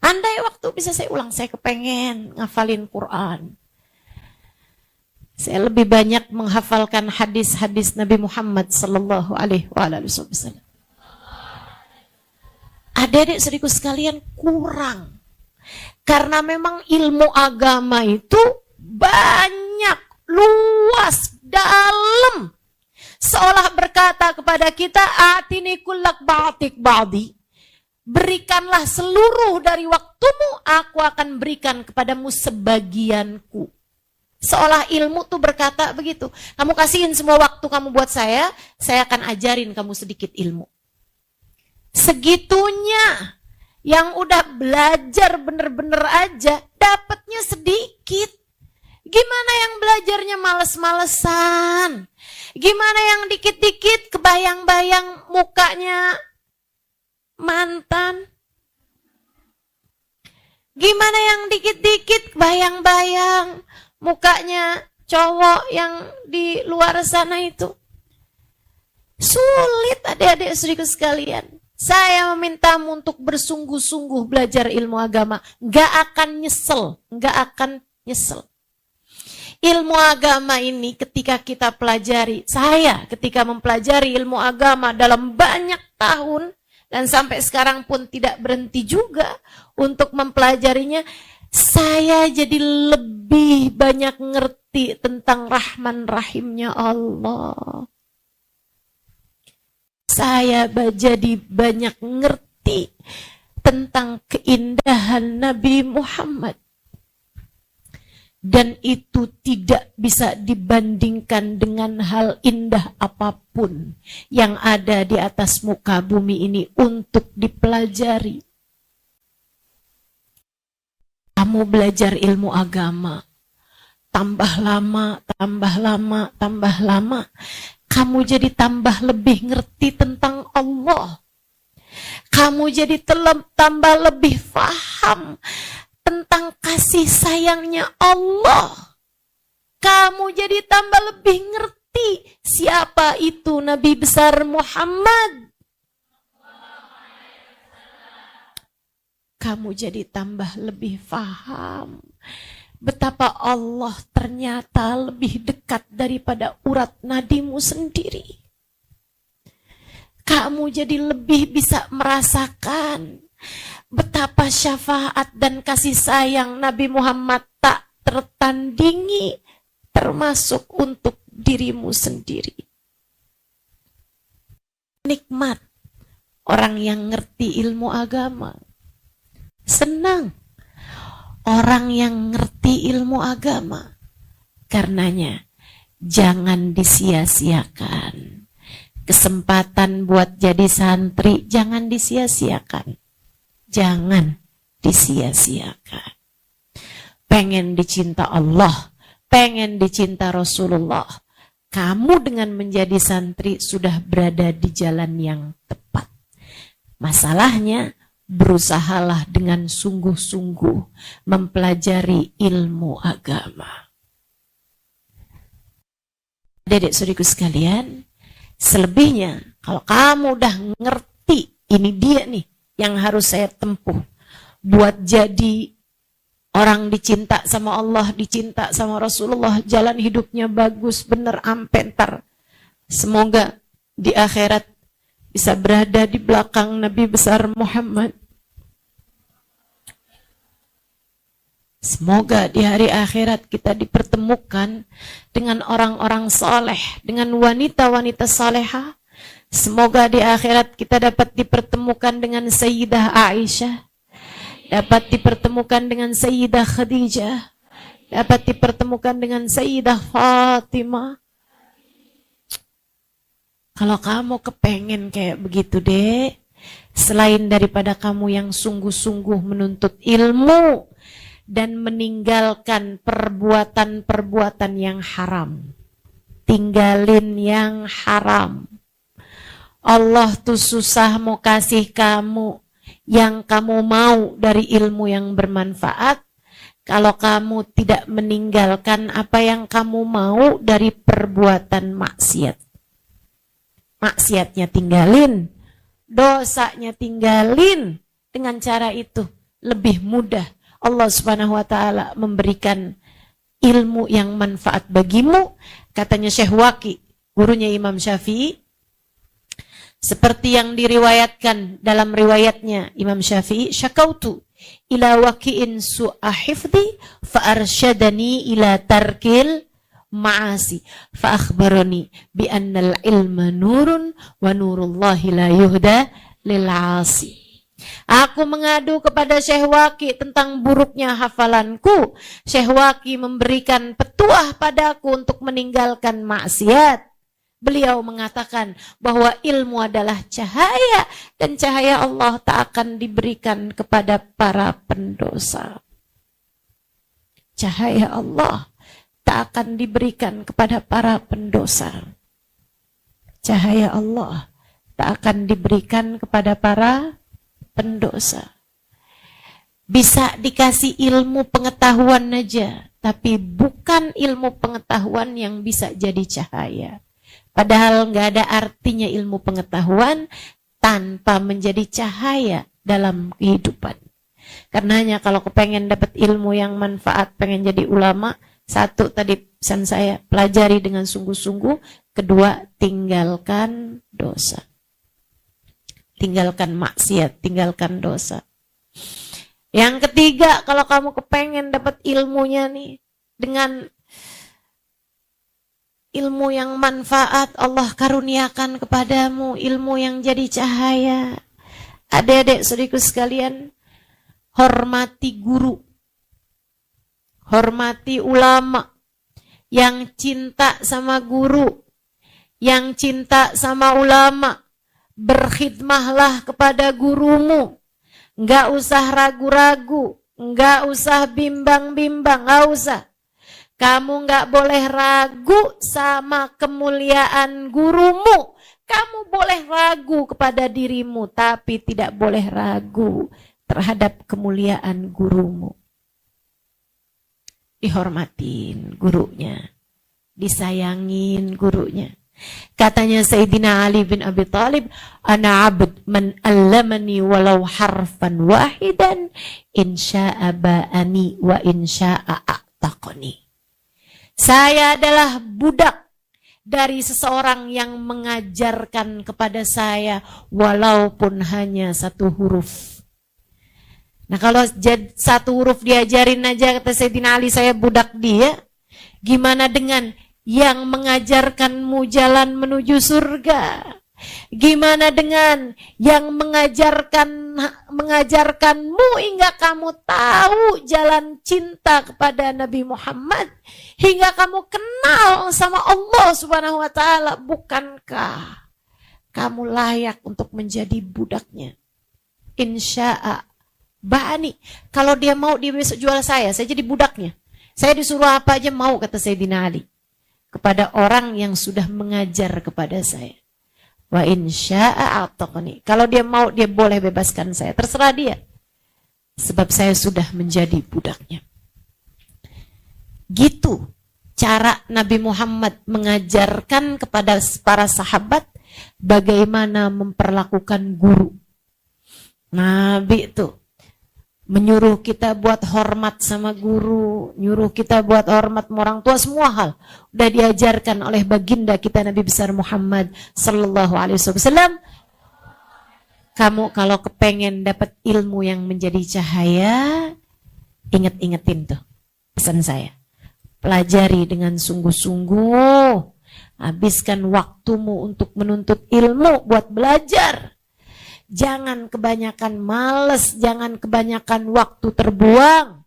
A: Andai waktu bisa saya ulang, saya kepengen ngafalin Quran. Saya lebih banyak menghafalkan hadis-hadis Nabi Muhammad sallallahu alaihi wasallam. Adik-adik seriku sekalian kurang. Karena memang ilmu agama itu banyak, luas, dalam. Seolah berkata kepada kita, atini kullak ba'atik ba'di. Berikanlah seluruh dari waktumu, aku akan berikan kepadamu sebagianku. Seolah ilmu tuh berkata begitu. Kamu kasihin semua waktu kamu buat saya akan ajarin kamu sedikit ilmu. Segitunya Yang udah belajar bener-bener aja, dapatnya sedikit. Gimana yang belajarnya males-malesan? Gimana yang dikit-dikit kebayang-bayang mukanya mantan? Gimana yang dikit-dikit kebayang-bayang mukanya cowok yang di luar sana itu? Sulit adik-adik saudaraku sekalian. Saya memintamu untuk bersungguh-sungguh belajar ilmu agama. Gak akan nyesel. Ilmu agama ini ketika kita pelajari, saya ketika mempelajari ilmu agama dalam banyak tahun, dan sampai sekarang pun tidak berhenti juga untuk mempelajarinya, saya jadi lebih banyak ngerti tentang Rahman Rahimnya Allah. Saya jadi banyak ngerti tentang keindahan Nabi Muhammad. Dan itu tidak bisa dibandingkan dengan hal indah apapun yang ada di atas muka bumi ini untuk dipelajari. Kamu belajar ilmu agama, tambah lama, kamu jadi tambah lebih ngerti tentang Allah. Kamu jadi tambah lebih paham tentang kasih sayangnya Allah. Kamu jadi tambah lebih ngerti siapa itu Nabi besar Muhammad. Kamu jadi tambah lebih paham betapa Allah ternyata lebih dekat daripada urat nadimu sendiri. Kamu jadi lebih bisa merasakan betapa syafaat dan kasih sayang Nabi Muhammad tak tertandingi, termasuk untuk dirimu sendiri. Nikmat orang yang ngerti ilmu agama. Senang orang yang ngerti ilmu agama. Karenanya jangan disia-siakan. Kesempatan buat jadi santri jangan disia-siakan. Jangan disia-siakan. Pengen dicinta Allah, pengen dicinta Rasulullah. Kamu dengan menjadi santri sudah berada di jalan yang tepat. Masalahnya, berusahalah dengan sungguh-sungguh mempelajari ilmu agama. Dedek-saudariku sekalian, selebihnya kalau kamu udah ngerti, ini dia nih yang harus saya tempuh buat jadi orang dicinta sama Allah, dicinta sama Rasulullah, jalan hidupnya bagus, bener, ampentar. Semoga di akhirat bisa berada di belakang Nabi besar Muhammad. Semoga di hari akhirat kita dipertemukan dengan orang-orang saleh, dengan wanita-wanita salehah. Semoga di akhirat kita dapat dipertemukan dengan Sayyidah Aisyah, dapat dipertemukan dengan Sayyidah Khadijah, dapat dipertemukan dengan Sayyidah Fatimah. Kalau kamu kepengen kayak begitu deh, selain daripada kamu yang sungguh-sungguh menuntut ilmu dan meninggalkan perbuatan-perbuatan yang haram, tinggalin yang haram. Allah tuh susah mau kasih kamu yang kamu mau dari ilmu yang bermanfaat kalau kamu tidak meninggalkan apa yang kamu mau dari perbuatan maksiat. Maksiatnya tinggalin, dosanya tinggalin. Dengan cara itu lebih mudah Allah Subhanahu wa taala memberikan ilmu yang manfaat bagimu. Katanya Syekh Waqi, gurunya Imam Syafi'i, seperti yang diriwayatkan dalam riwayatnya Imam Syafi'i, syakautu ila waqi'in su'a hifdhi fa arsyadani ila tarkil ma'asi fa akhbarani bi annal ilma nurun wa nurullahi la yuhda lil 'asi. Aku mengadu kepada Syekh Waqi tentang buruknya hafalanku. Syekh Waqi memberikan petuah padaku untuk meninggalkan maksiat. Beliau mengatakan bahwa ilmu adalah cahaya dan cahaya Allah tak akan diberikan kepada para pendosa. Cahaya Allah tak akan diberikan kepada para pendosa. Cahaya Allah tak akan diberikan kepada para pendosa. Bisa dikasih ilmu pengetahuan aja, tapi bukan ilmu pengetahuan yang bisa jadi cahaya. Padahal nggak ada artinya ilmu pengetahuan tanpa menjadi cahaya dalam kehidupan. Karenanya kalau kepengen dapat ilmu yang manfaat, pengen jadi ulama, satu tadi pesan saya, pelajari dengan sungguh-sungguh. Kedua, tinggalkan dosa. Tinggalkan maksiat, tinggalkan dosa. Yang ketiga, kalau kamu kepengen dapat ilmunya nih, dengan ilmu yang manfaat, Allah karuniakan kepadamu ilmu yang jadi cahaya. Adik-adik saudaraku sekalian, hormati guru, hormati ulama, yang cinta sama guru, yang cinta sama ulama, berkhidmahlah kepada gurumu. Nggak usah ragu-ragu, nggak usah bimbang-bimbang, nggak usah. Kamu nggak boleh ragu sama kemuliaan gurumu. Kamu boleh ragu kepada dirimu, tapi tidak boleh ragu terhadap kemuliaan gurumu. Dihormatin gurunya, disayangin gurunya. Katanya Sayyidina Ali bin Abi Thalib, ana abd man allamani walau harfan wahidan insya'a ba'ani wa insya'a a'taqani. Saya adalah budak dari seseorang yang mengajarkan kepada saya walaupun hanya satu huruf. Nah kalau satu huruf diajarin aja, kata Sayyidina Ali, saya budak dia. Gimana dengan yang mengajarkanmu jalan menuju surga? Gimana dengan yang mengajarkanmu hingga kamu tahu jalan cinta kepada Nabi Muhammad, hingga kamu kenal sama Allah Subhanahu wa taala? Bukankah kamu layak untuk menjadi budaknya? Insya'a ba'ani. Kalau dia mau, dia besok jual saya jadi budaknya. Saya disuruh apa aja mau, kata Sayyidina Ali, kepada orang yang sudah mengajar kepada saya. Wa insya'a a'taqani. Kalau dia mau, dia boleh bebaskan saya, terserah dia. Sebab saya sudah menjadi budaknya. Gitu cara Nabi Muhammad mengajarkan kepada para sahabat bagaimana memperlakukan guru. Nabi itu menyuruh kita buat hormat sama guru, nyuruh kita buat hormat sama orang tua, semua hal udah diajarkan oleh baginda kita Nabi besar Muhammad sallallahu alaihi wasallam. Kamu kalau kepengen dapat ilmu yang menjadi cahaya, inget-ingetin tuh pesan saya. Pelajari dengan sungguh-sungguh, habiskan waktumu untuk menuntut ilmu, buat belajar. Jangan kebanyakan males, jangan kebanyakan waktu terbuang.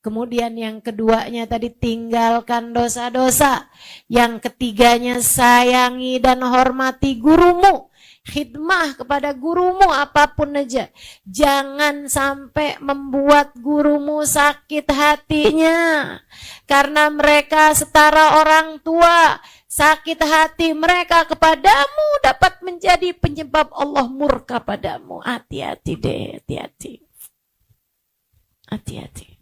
A: Kemudian yang keduanya tadi, tinggalkan dosa-dosa. Yang ketiganya, sayangi dan hormati gurumu. Khidmah kepada gurumu apapun aja. Jangan sampai membuat gurumu sakit hatinya. Karena mereka setara orang tua. Sakit hati mereka kepadamu dapat menjadi penyebab Allah murka padamu. Hati-hati deh, hati-hati. Hati-hati.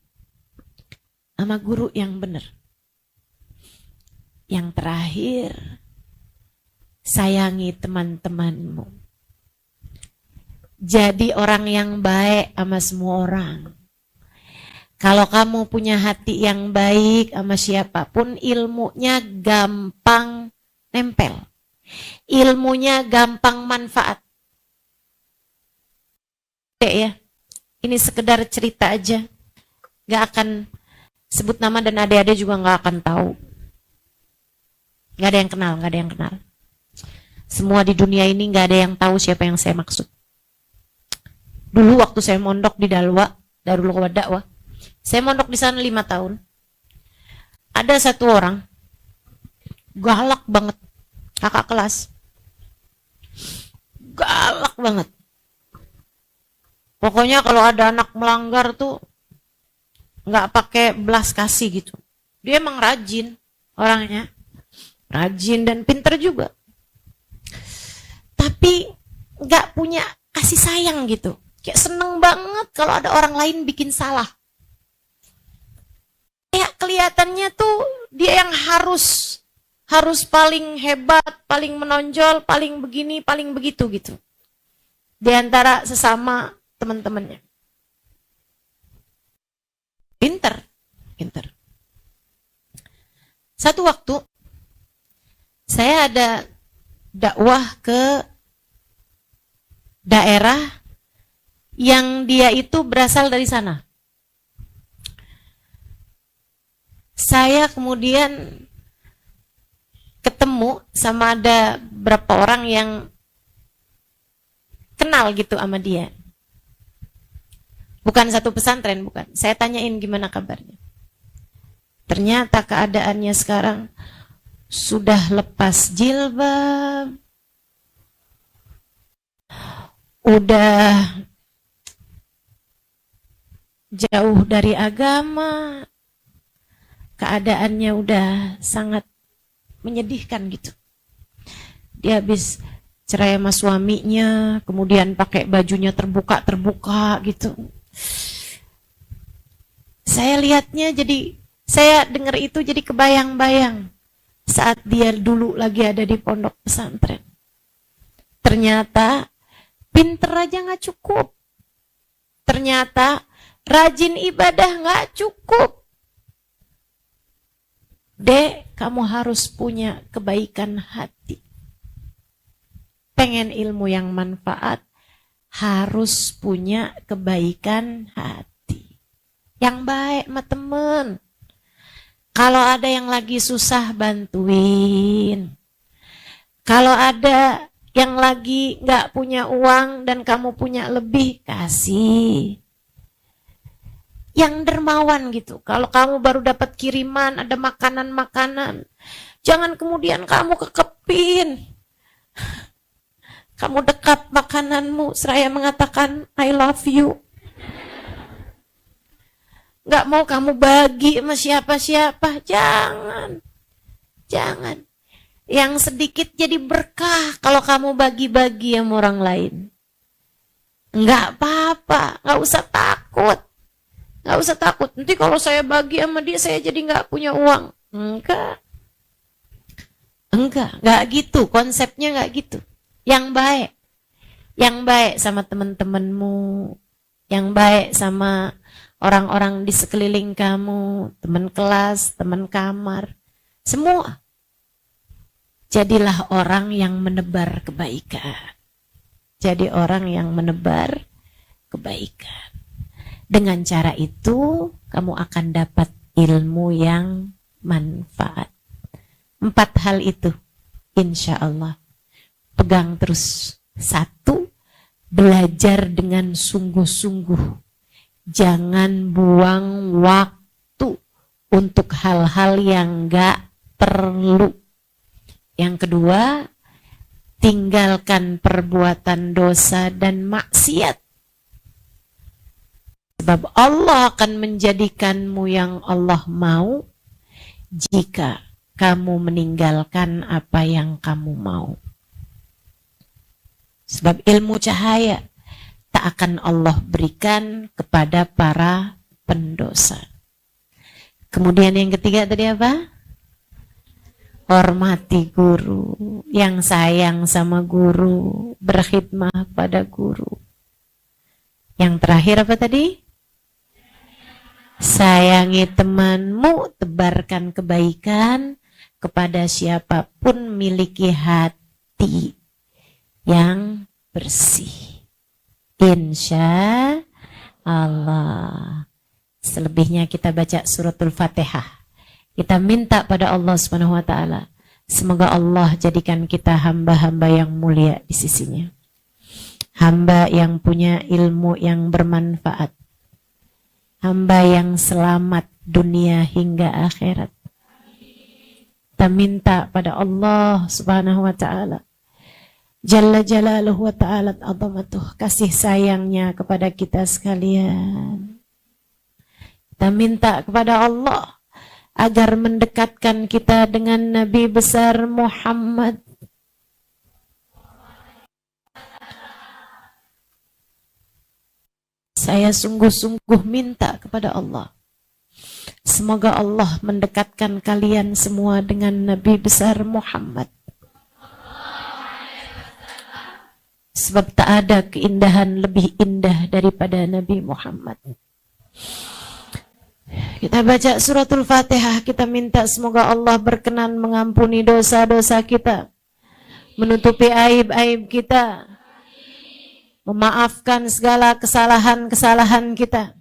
A: Sama guru yang benar. Yang terakhir, sayangi teman-temanmu. Jadi orang yang baik sama semua orang. Kalau kamu punya hati yang baik sama siapapun, ilmunya gampang nempel. Ilmunya gampang manfaat. Ya, ini sekedar cerita aja. Gak akan sebut nama dan adik-adik juga gak akan tahu. Gak ada yang kenal, gak ada yang kenal. Semua di dunia ini gak ada yang tahu siapa yang saya maksud. Dulu waktu saya mondok di Dalwa, Darul Quwat Dakwah, saya mondok di sana 5 tahun. Ada satu orang galak banget, kakak kelas. Galak banget. Pokoknya kalau ada anak melanggar tuh nggak pakai belas kasih gitu. Dia emang rajin orangnya. Rajin dan pinter juga. Tapi nggak punya kasih sayang gitu. Kayak seneng banget kalau ada orang lain bikin salah. Kayak kelihatannya tuh dia yang harus paling hebat, paling menonjol, paling begini, paling begitu gitu. Di antara sesama teman-temannya. Pinter. Satu waktu saya ada dakwah ke daerah yang dia itu berasal dari sana. Saya kemudian ketemu sama ada beberapa orang yang kenal gitu sama dia. Bukan satu pesantren, bukan. Saya tanyain gimana kabarnya. Ternyata keadaannya sekarang sudah lepas jilbab, udah jauh dari agama, keadaannya udah sangat menyedihkan gitu. Dia habis cerai sama suaminya, kemudian pakai bajunya terbuka gitu. Saya lihatnya saya dengar itu jadi kebayang-bayang saat dia dulu lagi ada di pondok pesantren. Ternyata pinter aja nggak cukup. Ternyata rajin ibadah nggak cukup. Dek, kamu harus punya kebaikan hati. Pengen ilmu yang manfaat, harus punya kebaikan hati. Yang baik sama temen. Kalau ada yang lagi susah, bantuin. Kalau ada yang lagi gak punya uang dan kamu punya lebih, kasih. Yang dermawan gitu. Kalau kamu baru dapat kiriman, ada makanan-makanan, jangan kemudian kamu kekepin. Kamu dekap makananmu, seraya mengatakan I love you. Gak mau kamu bagi sama siapa-siapa. Jangan. Yang sedikit jadi berkah kalau kamu bagi-bagi sama orang lain. Gak apa-apa, gak usah takut. Nanti kalau saya bagi sama dia, saya jadi gak punya uang. Enggak, gak gitu. Konsepnya gak gitu. Yang baik sama teman-temanmu, yang baik sama orang-orang di sekeliling kamu, teman kelas, teman kamar, semua. Jadilah orang yang menebar kebaikan. Jadi orang yang menebar kebaikan. Dengan cara itu, kamu akan dapat ilmu yang manfaat. 4 hal itu, insya Allah. Pegang terus. 1, belajar dengan sungguh-sungguh. Jangan buang waktu untuk hal-hal yang gak perlu. Yang kedua, tinggalkan perbuatan dosa dan maksiat. Sebab Allah akan menjadikanmu yang Allah mau jika kamu meninggalkan apa yang kamu mau. Sebab ilmu cahaya tak akan Allah berikan kepada para pendosa. Kemudian yang ketiga tadi apa? Hormati guru. Yang sayang sama guru, berkhidmah pada guru. Yang terakhir apa tadi? Sayangi temanmu, tebarkan kebaikan kepada siapapun, miliki hati yang bersih. Insya Allah. Selebihnya kita baca suratul Fatihah. Kita minta pada Allah Subhanahu wa taala, semoga Allah jadikan kita hamba-hamba yang mulia di sisinya. Hamba yang punya ilmu yang bermanfaat. Hamba yang selamat dunia hingga akhirat. Kita minta pada Allah Subhanahu wa taala, Jalla Jalaluhu wa ta'ala azamatuh, kasih sayangnya kepada kita sekalian. Kita minta kepada Allah agar mendekatkan kita dengan Nabi besar Muhammad. Saya sungguh-sungguh minta kepada Allah, semoga Allah mendekatkan kalian semua dengan Nabi besar Muhammad. Sebab tak ada keindahan lebih indah daripada Nabi Muhammad. Kita baca suratul Fatihah, kita minta semoga Allah berkenan mengampuni dosa-dosa kita, menutupi aib-aib kita, memaafkan segala kesalahan-kesalahan kita.